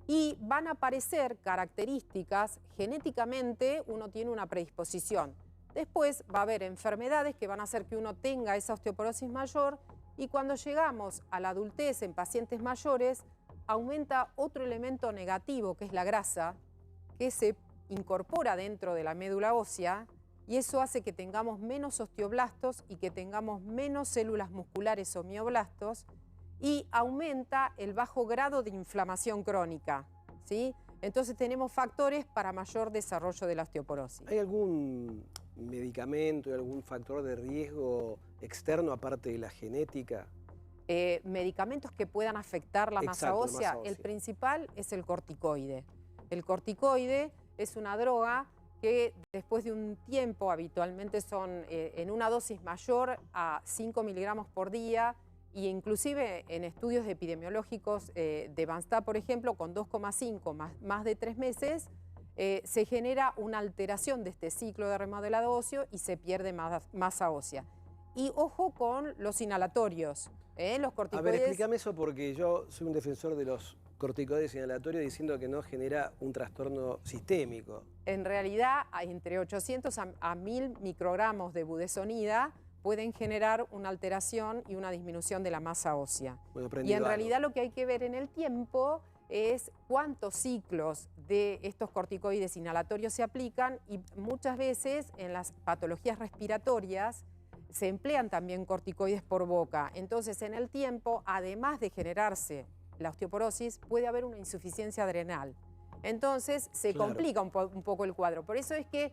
Y van a aparecer características, genéticamente uno tiene una predisposición. Después va a haber enfermedades que van a hacer que uno tenga esa osteoporosis mayor y cuando llegamos a la adultez en pacientes mayores, aumenta otro elemento negativo que es la grasa, que se incorpora dentro de la médula ósea y eso hace que tengamos menos osteoblastos y que tengamos menos células musculares o mioblastos y aumenta el bajo grado de inflamación crónica, ¿sí? Entonces tenemos factores para mayor desarrollo de la osteoporosis. ¿Hay algún medicamento, algún factor de riesgo externo aparte de la genética? Medicamentos que puedan afectar la masa ósea. El principal es el corticoide. El corticoide es una droga que después de un tiempo, habitualmente son en una dosis mayor a 5 miligramos por día, e inclusive en estudios epidemiológicos de Bansta, por ejemplo, con 2,5 más de 3 meses, se genera una alteración de este ciclo de remodelado óseo y se pierde masa ósea. Y ojo con los inhalatorios, los corticoides. A ver, explícame eso porque yo soy un defensor de los corticoides inhalatorios diciendo que no genera un trastorno sistémico. En realidad, entre 800 a 1000 microgramos de budesonida pueden generar una alteración y una disminución de la masa ósea. Y en realidad lo que hay que ver en el tiempo es cuántos ciclos de estos corticoides inhalatorios se aplican y muchas veces en las patologías respiratorias se emplean también corticoides por boca. Entonces en el tiempo, además de generarse la osteoporosis, puede haber una insuficiencia adrenal. Entonces se complica un poco el cuadro. Por eso es que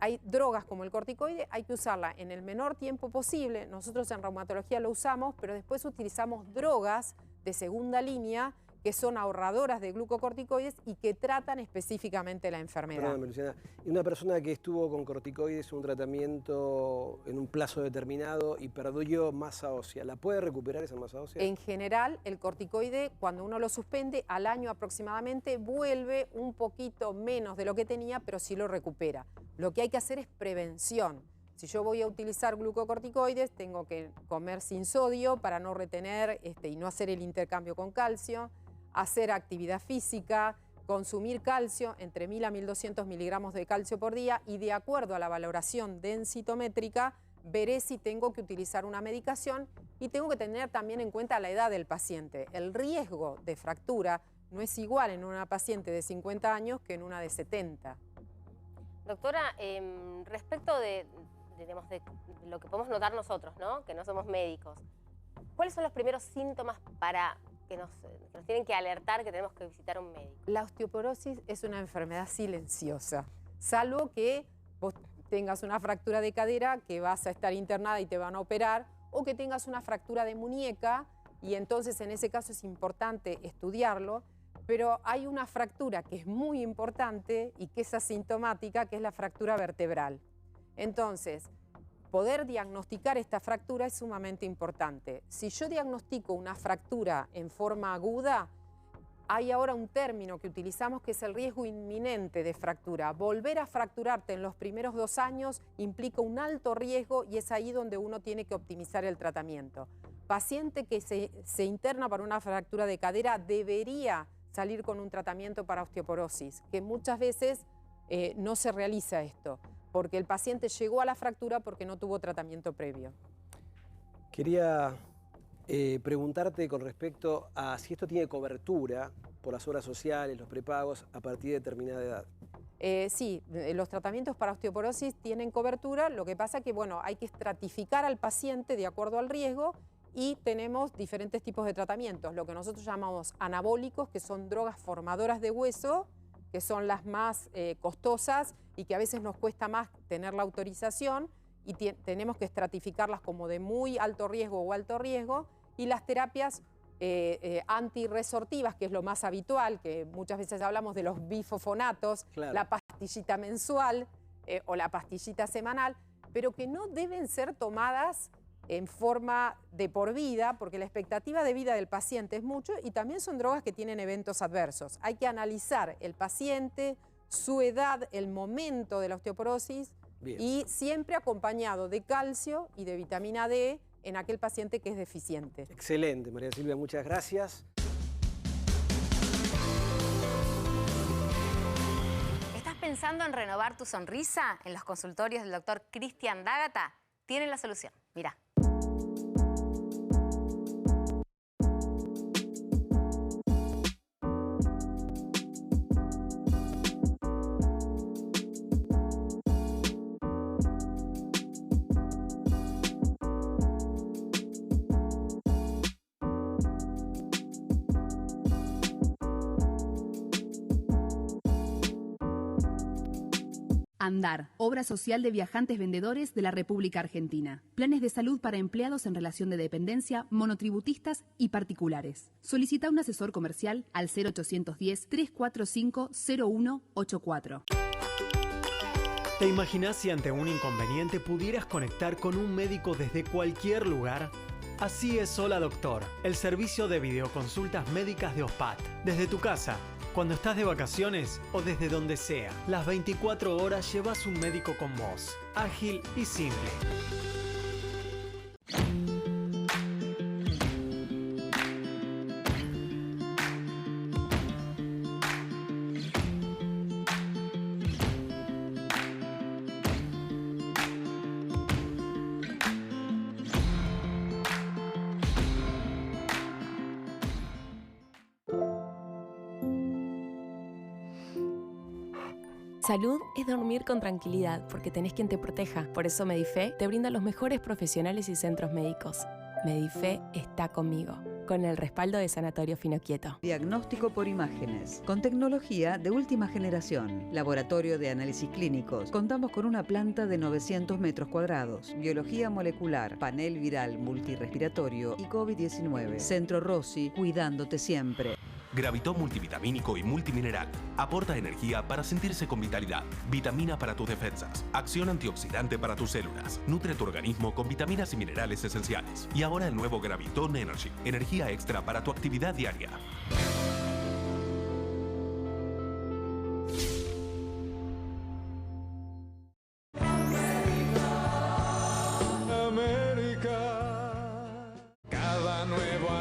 hay drogas como el corticoide, hay que usarla en el menor tiempo posible. Nosotros en reumatología lo usamos, pero después utilizamos drogas de segunda línea que son ahorradoras de glucocorticoides y que tratan específicamente la enfermedad. Perdóname, Luciana. Y una persona que estuvo con corticoides, un tratamiento en un plazo determinado y perdió masa ósea, ¿la puede recuperar esa masa ósea? En general, el corticoide, cuando uno lo suspende, al año aproximadamente vuelve un poquito menos de lo que tenía, pero sí lo recupera. Lo que hay que hacer es prevención. Si yo voy a utilizar glucocorticoides, tengo que comer sin sodio para no retener y no hacer el intercambio con calcio, hacer actividad física, consumir calcio, entre 1000 a 1200 miligramos de calcio por día, y de acuerdo a la valoración densitométrica, veré si tengo que utilizar una medicación, y tengo que tener también en cuenta la edad del paciente. El riesgo de fractura no es igual en una paciente de 50 años que en una de 70. Doctora, respecto de lo que podemos notar nosotros, ¿no? Que no somos médicos, ¿cuáles son los primeros síntomas que nos tienen que alertar que tenemos que visitar a un médico? La osteoporosis es una enfermedad silenciosa, salvo que vos tengas una fractura de cadera que vas a estar internada y te van a operar, o que tengas una fractura de muñeca, y entonces en ese caso es importante estudiarlo. Pero hay una fractura que es muy importante y que es asintomática, que es la fractura vertebral. Entonces, poder diagnosticar esta fractura es sumamente importante. Si yo diagnostico una fractura en forma aguda, hay ahora un término que utilizamos que es el riesgo inminente de fractura. Volver a fracturarte en los primeros 2 años implica un alto riesgo, y es ahí donde uno tiene que optimizar el tratamiento. Paciente que se interna para una fractura de cadera debería salir con un tratamiento para osteoporosis, que muchas veces no se realiza esto, porque el paciente llegó a la fractura porque no tuvo tratamiento previo. Quería preguntarte con respecto a si esto tiene cobertura por las obras sociales, los prepagos, a partir de determinada edad. Sí, los tratamientos para osteoporosis tienen cobertura, lo que pasa que hay que estratificar al paciente de acuerdo al riesgo, y tenemos diferentes tipos de tratamientos, lo que nosotros llamamos anabólicos, que son drogas formadoras de hueso, que son las más costosas y que a veces nos cuesta más tener la autorización, y tenemos que estratificarlas como de muy alto riesgo o alto riesgo, y las terapias antirresortivas, que es lo más habitual, que muchas veces hablamos de los bifosfonatos, claro, la pastillita mensual o la pastillita semanal, pero que no deben ser tomadas en forma de por vida, porque la expectativa de vida del paciente es mucho, y también son drogas que tienen eventos adversos. Hay que analizar el paciente, su edad, el momento de la osteoporosis. Bien. Y siempre acompañado de calcio y de vitamina D en aquel paciente que es deficiente. Excelente, María Silvia, muchas gracias. ¿Estás pensando en renovar tu sonrisa? En los consultorios del doctor Cristian D'Agata tienen la solución. Mirá. ANDAR, obra social de viajantes vendedores de la República Argentina. Planes de salud para empleados en relación de dependencia, monotributistas y particulares. Solicita un asesor comercial al 0810-345-0184. ¿Te imaginas si ante un inconveniente pudieras conectar con un médico desde cualquier lugar? Así es Hola Doctor, el servicio de videoconsultas médicas de OSPAT. Desde tu casa, cuando estás de vacaciones o desde donde sea, las 24 horas llevas un médico con vos. Ágil y simple. Salud es dormir con tranquilidad porque tenés quien te proteja. Por eso Medife te brinda los mejores profesionales y centros médicos. Medife está conmigo, con el respaldo de Sanatorio Finoquieto. Diagnóstico por imágenes, con tecnología de última generación. Laboratorio de análisis clínicos. Contamos con una planta de 900 metros cuadrados. Biología molecular, panel viral multirrespiratorio y COVID-19. Centro Rossi, cuidándote siempre. Gravitón multivitamínico y multimineral. Aporta energía para sentirse con vitalidad. Vitamina para tus defensas. Acción antioxidante para tus células. Nutre tu organismo con vitaminas y minerales esenciales. Y ahora el nuevo Gravitón Energy. Energía extra para tu actividad diaria.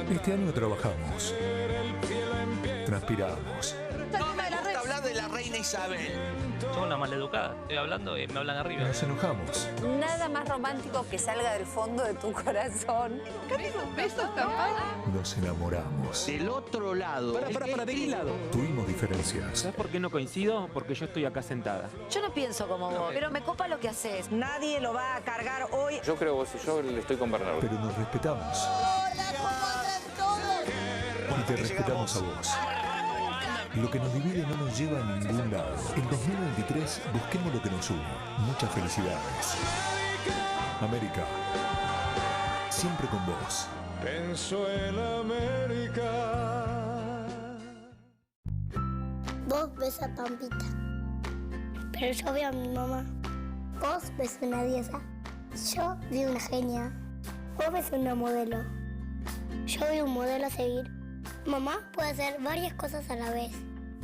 Este año trabajamos, transpiramos. No me gusta hablar de la reina Isabel. Son una maleducada. Estoy hablando y me hablan arriba. Nos enojamos. Nada más romántico que salga del fondo de tu corazón. ¿Besos tapados? Nos enamoramos. Del otro lado. ¿De qué lado? Tuvimos diferencias. ¿Sabes por qué no coincido? Porque yo estoy acá sentada. Yo no pienso como vos, pero me copa lo que haces. Nadie lo va a cargar hoy. Yo creo vos y yo le estoy con Bernardo. Pero nos respetamos. Y te respetamos a vos. Lo que nos divide no nos lleva a ningún lado. En 2023 busquemos lo que nos une. Muchas felicidades. América. Siempre con vos. Pensó en América. Vos ves a Pampita, pero yo veo a mi mamá. Vos ves una diosa, yo veo una genia. Vos ves una modelo, yo veo un modelo a seguir. Mamá puede hacer varias cosas a la vez.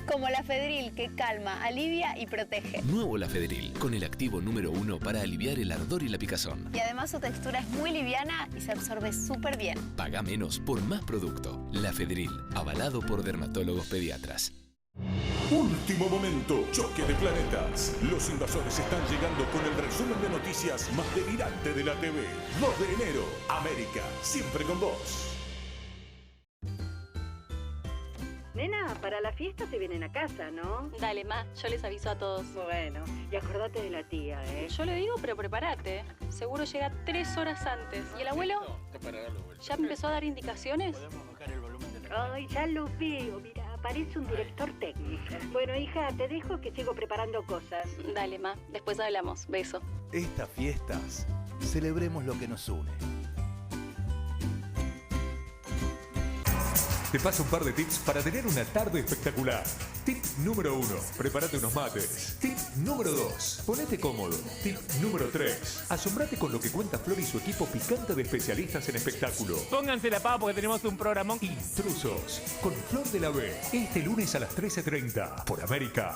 Como la Fedril, que calma, alivia y protege. Nuevo la Fedril, con el activo número 1 para aliviar el ardor y la picazón. Y además su textura es muy liviana y se absorbe súper bien. Paga menos por más producto. La Fedril, avalado por dermatólogos pediatras. Último momento, choque de planetas. Los invasores están llegando con el resumen de noticias más delirante de la TV. 2 de enero, América, siempre con vos. Nena, para la fiesta se vienen a casa, ¿no? Dale, ma, yo les aviso a todos. Bueno, y acordate de la tía, ¿eh? Yo le digo, pero prepárate. Seguro llega 3 horas antes. ¿Y el abuelo? ¿Ya empezó a dar indicaciones? Ay, ya lo veo, mira, parece un director técnico. Bueno, hija, te dejo que sigo preparando cosas. Dale, ma, después hablamos. Beso. Estas fiestas, celebremos lo que nos une. Te paso un par de tips para tener una tarde espectacular. Tip número 1, prepárate unos mates. Tip número 2, ponete cómodo. Tip número 3, asombrate con lo que cuenta Flor y su equipo picante de especialistas en espectáculo. Pónganse la pava porque tenemos un programón. Intrusos, con Flor de la B, este lunes a las 13:30, por América.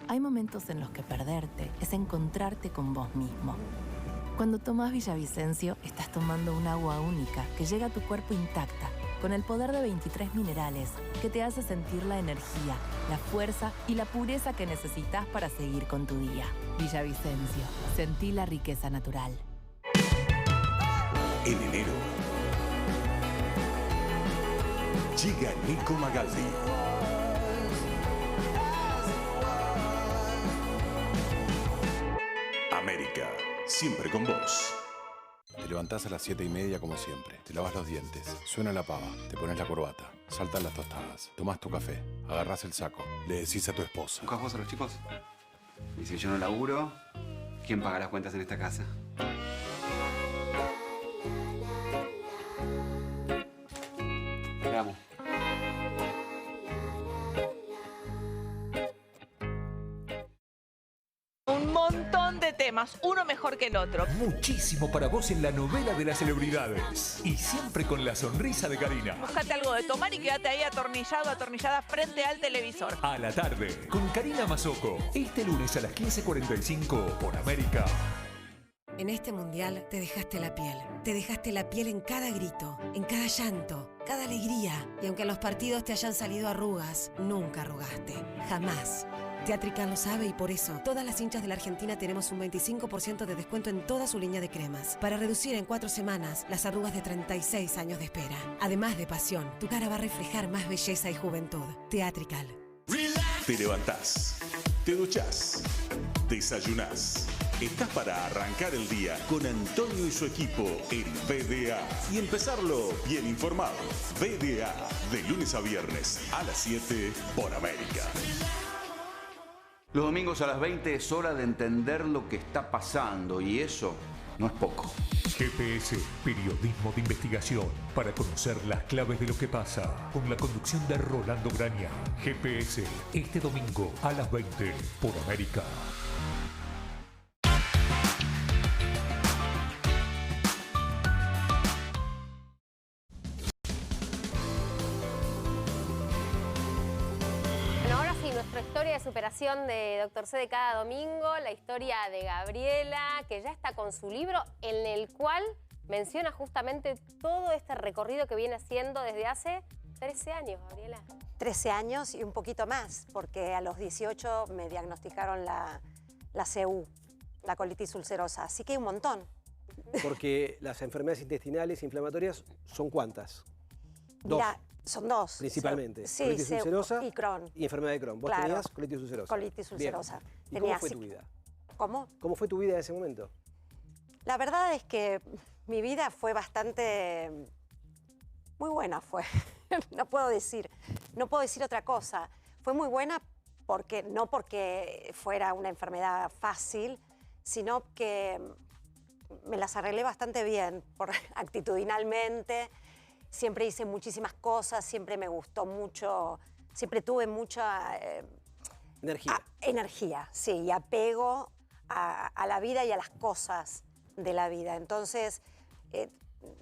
Hay momentos en los que perderte es encontrarte con vos mismo. Cuando tomás Villavicencio, estás tomando un agua única que llega a tu cuerpo intacta, con el poder de 23 minerales que te hace sentir la energía, la fuerza y la pureza que necesitas para seguir con tu día. Villavicencio, sentí la riqueza natural. En enero, llega Nico Magaldi. América, siempre con vos. Te levantás a las 7:30 como siempre. Te lavas los dientes. Suena la pava. Te pones la corbata. Saltan las tostadas. Tomás tu café. Agarrás el saco. Le decís a tu esposa. ¿Buscas vos a los chicos? Y si yo no laburo, ¿quién paga las cuentas en esta casa? Te amo. Un montón de temas, uno mejor que el otro. Muchísimo para vos en la novela de las celebridades. Y siempre con la sonrisa de Karina. Búscate algo de tomar y quédate ahí atornillado, atornillada frente al televisor. A la tarde, con Karina Mazzocco. Este lunes a las 15:45 por América. En este mundial te dejaste la piel. Te dejaste la piel en cada grito, en cada llanto, cada alegría. Y aunque en los partidos te hayan salido arrugas, nunca arrugaste. Jamás. Teatrical lo sabe y por eso todas las hinchas de la Argentina tenemos un 25% de descuento en toda su línea de cremas para reducir en 4 semanas las arrugas de 36 años de espera. Además de pasión, tu cara va a reflejar más belleza y juventud. Teatrical. Te levantás, te duchás, desayunás. Estás para arrancar el día con Antonio y su equipo en BDA y empezarlo bien informado. BDA, de lunes a viernes a las 7 por América. Los domingos a las 20 es hora de entender lo que está pasando y eso no es poco. GPS, periodismo de investigación, para conocer las claves de lo que pasa, con la conducción de Rolando Graña. GPS, este domingo a las 20 por América. Nuestra historia de superación de Dr. C de cada domingo, la historia de Gabriela, que ya está con su libro en el cual menciona justamente todo este recorrido que viene haciendo desde hace 13 años, Gabriela. 13 años y un poquito más, porque a los 18 me diagnosticaron la CU, la colitis ulcerosa, así que un montón. Porque las enfermedades intestinales inflamatorias son ¿cuántas? Dos. Mira, son dos. Principalmente. Sí, colitis ulcerosa y Crohn. y enfermedad de Crohn. Vos Claro. tenías colitis ulcerosa. Colitis ulcerosa. Bien. ¿Y cómo fue tu vida? ¿Cómo? ¿Cómo fue tu vida en ese momento? La verdad es que mi vida fue bastante... muy buena fue. No puedo decir otra cosa. Fue muy buena porque no porque fuera una enfermedad fácil, sino que me las arreglé bastante bien, actitudinalmente. Siempre hice muchísimas cosas, siempre me gustó mucho, siempre tuve mucha... energía. Energía, sí, y apego a la vida y a las cosas de la vida. Entonces,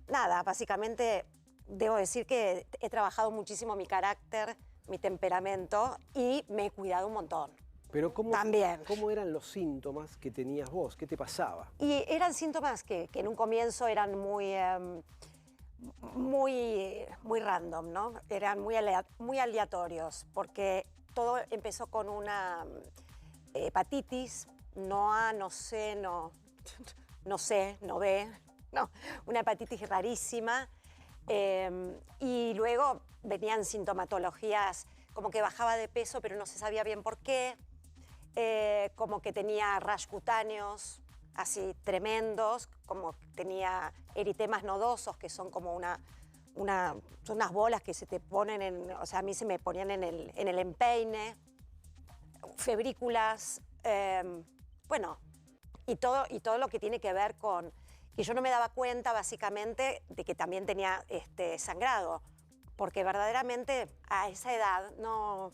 nada, básicamente debo decir que he trabajado muchísimo mi carácter, mi temperamento y me he cuidado un montón. Pero ¿cómo eran los síntomas que tenías vos? ¿Qué te pasaba? Y eran síntomas que en un comienzo eran muy random, ¿no? Eran muy aleatorios, porque todo empezó con una hepatitis, no A, no C, no B, no, una hepatitis rarísima. Y luego venían sintomatologías como que bajaba de peso, pero no se sabía bien por qué, como que tenía rash cutáneos así tremendos, como tenía eritemas nodosos, que son como son unas bolas que se te ponen o sea, a mí se me ponían en el empeine, febrículas, bueno, y todo lo que tiene que ver con que yo no me daba cuenta básicamente de que también tenía sangrado, porque verdaderamente a esa edad no.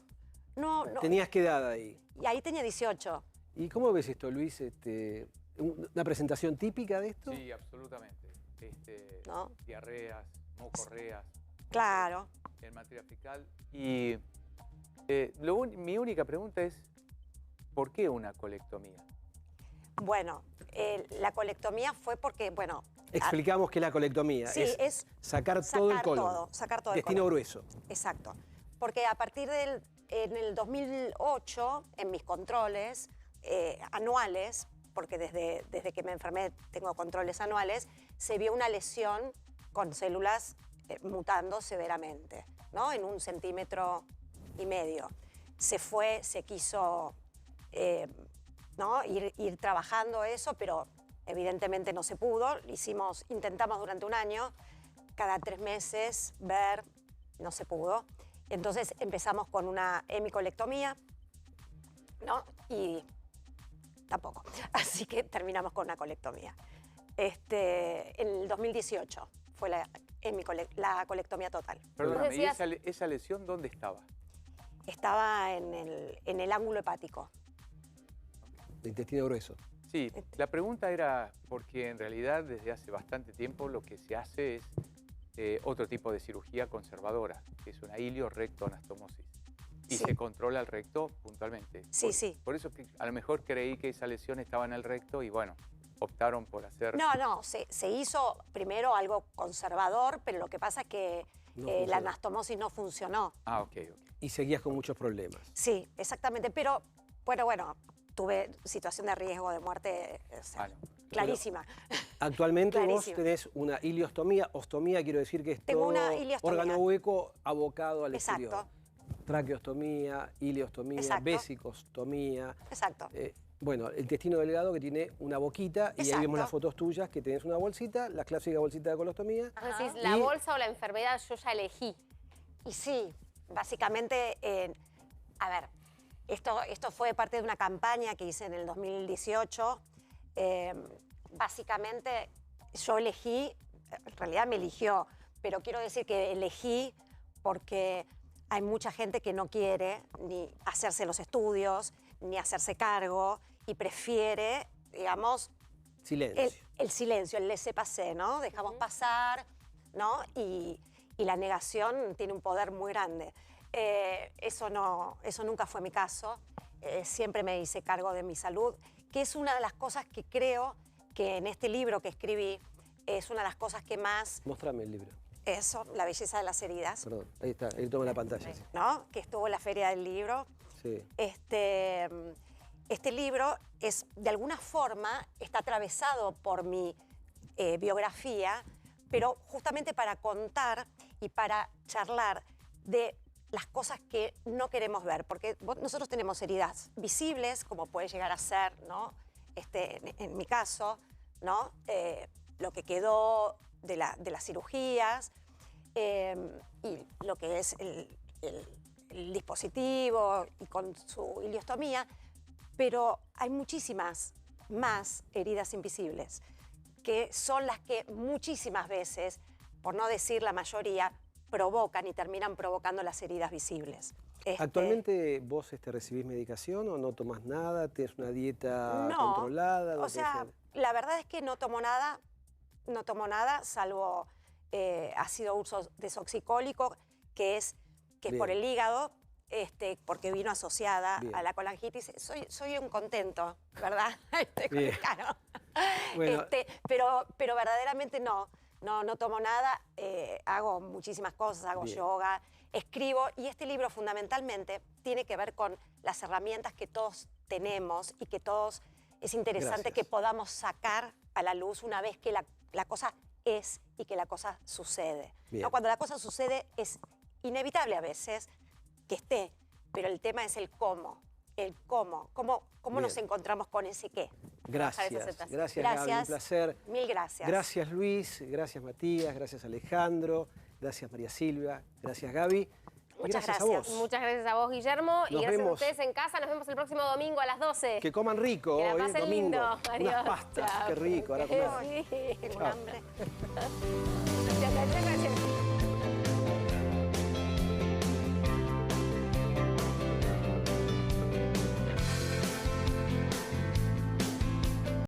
¿Tenías qué edad ahí? Y ahí tenía 18. ¿Y cómo ves esto, Luis? ¿Una presentación típica de esto? Sí, absolutamente. ¿No? Diarreas, mocorreas. Claro. En materia fecal. Y mi única pregunta es, ¿por qué una colectomía? Bueno, la colectomía fue porque, bueno... Explicamos qué es la colectomía. Sí, es sacar todo el colon. Sacar todo el Destino colon. grueso. Exacto. Porque a partir en el 2008, en mis controles anuales, porque desde que me enfermé tengo controles anuales, se vio una lesión con células mutando severamente, ¿no? En 1,5 centímetros. Se quiso ¿no? ir trabajando eso, pero evidentemente no se pudo. Intentamos durante un año, cada 3 meses, ver, no se pudo. Entonces empezamos con una hemicolectomía, ¿no? Y tampoco. Así que terminamos con una colectomía. En el 2018 fue la colectomía total. Perdóname, ¿y esa lesión dónde estaba? Estaba en el ángulo hepático. De intestino grueso. Sí, la pregunta era porque en realidad desde hace bastante tiempo lo que se hace es otro tipo de cirugía conservadora, que es una ilio-rectoanastomosis. Y se controla el recto puntualmente. Sí, sí. Por eso que a lo mejor creí que esa lesión estaba en el recto y bueno, optaron por hacer... No, se hizo primero algo conservador, pero lo que pasa es que la anastomosis no funcionó. Ah, ok. Y seguías con muchos problemas. Sí, exactamente, pero bueno, tuve situación de riesgo de muerte clarísima. Actualmente vos tenés una iliostomía. Ostomía quiero decir que es Tengo todo una iliostomía. órgano hueco abocado al Exacto. exterior. Traqueostomía, iliostomía, Exacto. vesicostomía. Exacto. Bueno, el intestino delgado que tiene una boquita y ahí vemos las fotos tuyas que tenés una bolsita, la clásica bolsita de colostomía. Decís, la bolsa o la enfermedad yo ya elegí. Y sí, básicamente, a ver, esto fue parte de una campaña que hice en el 2018. Básicamente yo elegí, en realidad me eligió, pero quiero decir que elegí porque hay mucha gente que no quiere ni hacerse los estudios, ni hacerse cargo y prefiere, digamos, silencio. El silencio, el laissez-passer, ¿no? Dejamos pasar, ¿no? Y la negación tiene un poder muy grande. Eso nunca fue mi caso. Siempre me hice cargo de mi salud, que es una de las cosas que creo que en este libro que escribí es una de las cosas que más... Mostrame el libro. Eso, La belleza de las heridas. Perdón, ahí está, ahí toma la pantalla. Sí. ¿No? Que estuvo en la Feria del Libro. Sí. Este libro es, de alguna forma, está atravesado por mi biografía, pero justamente para contar y para charlar de las cosas que no queremos ver, porque nosotros tenemos heridas visibles, como puede llegar a ser, ¿no? En mi caso, ¿no? Lo que quedó de las cirugías y lo que es el dispositivo y con su iliostomía, pero hay muchísimas más heridas invisibles, que son las que muchísimas veces, por no decir la mayoría, provocan y terminan provocando las heridas visibles. ¿Actualmente vos recibís medicación o no tomás nada? ¿Tienes una dieta controlada? O sea, la verdad es que no tomo nada, salvo ácido urso desoxicólico, que es por el hígado, porque vino asociada a la colangitis. Soy un contento, ¿verdad? Claro. Bueno. Pero verdaderamente no tomo nada, hago muchísimas cosas, hago yoga, escribo, y este libro fundamentalmente tiene que ver con las herramientas que todos tenemos y que todos es interesante que podamos sacar a la luz una vez que la cosa es y que la cosa sucede. ¿No? Cuando la cosa sucede es inevitable a veces que esté, pero el tema es el cómo. ¿Cómo nos encontramos con ese qué? Gracias Gaby, un placer. Mil gracias. Gracias Luis, gracias Matías, gracias Alejandro, gracias María Silvia, gracias Gaby. Muchas gracias a vos. Muchas gracias a vos, Guillermo. Y gracias a ustedes en casa. Nos vemos el próximo domingo a las 12. Que coman rico que hoy, la pasen domingo. lindo. Adiós. Unas pastas, Chao. qué rico. Ahora comer. Tengo un hambre. Gracias.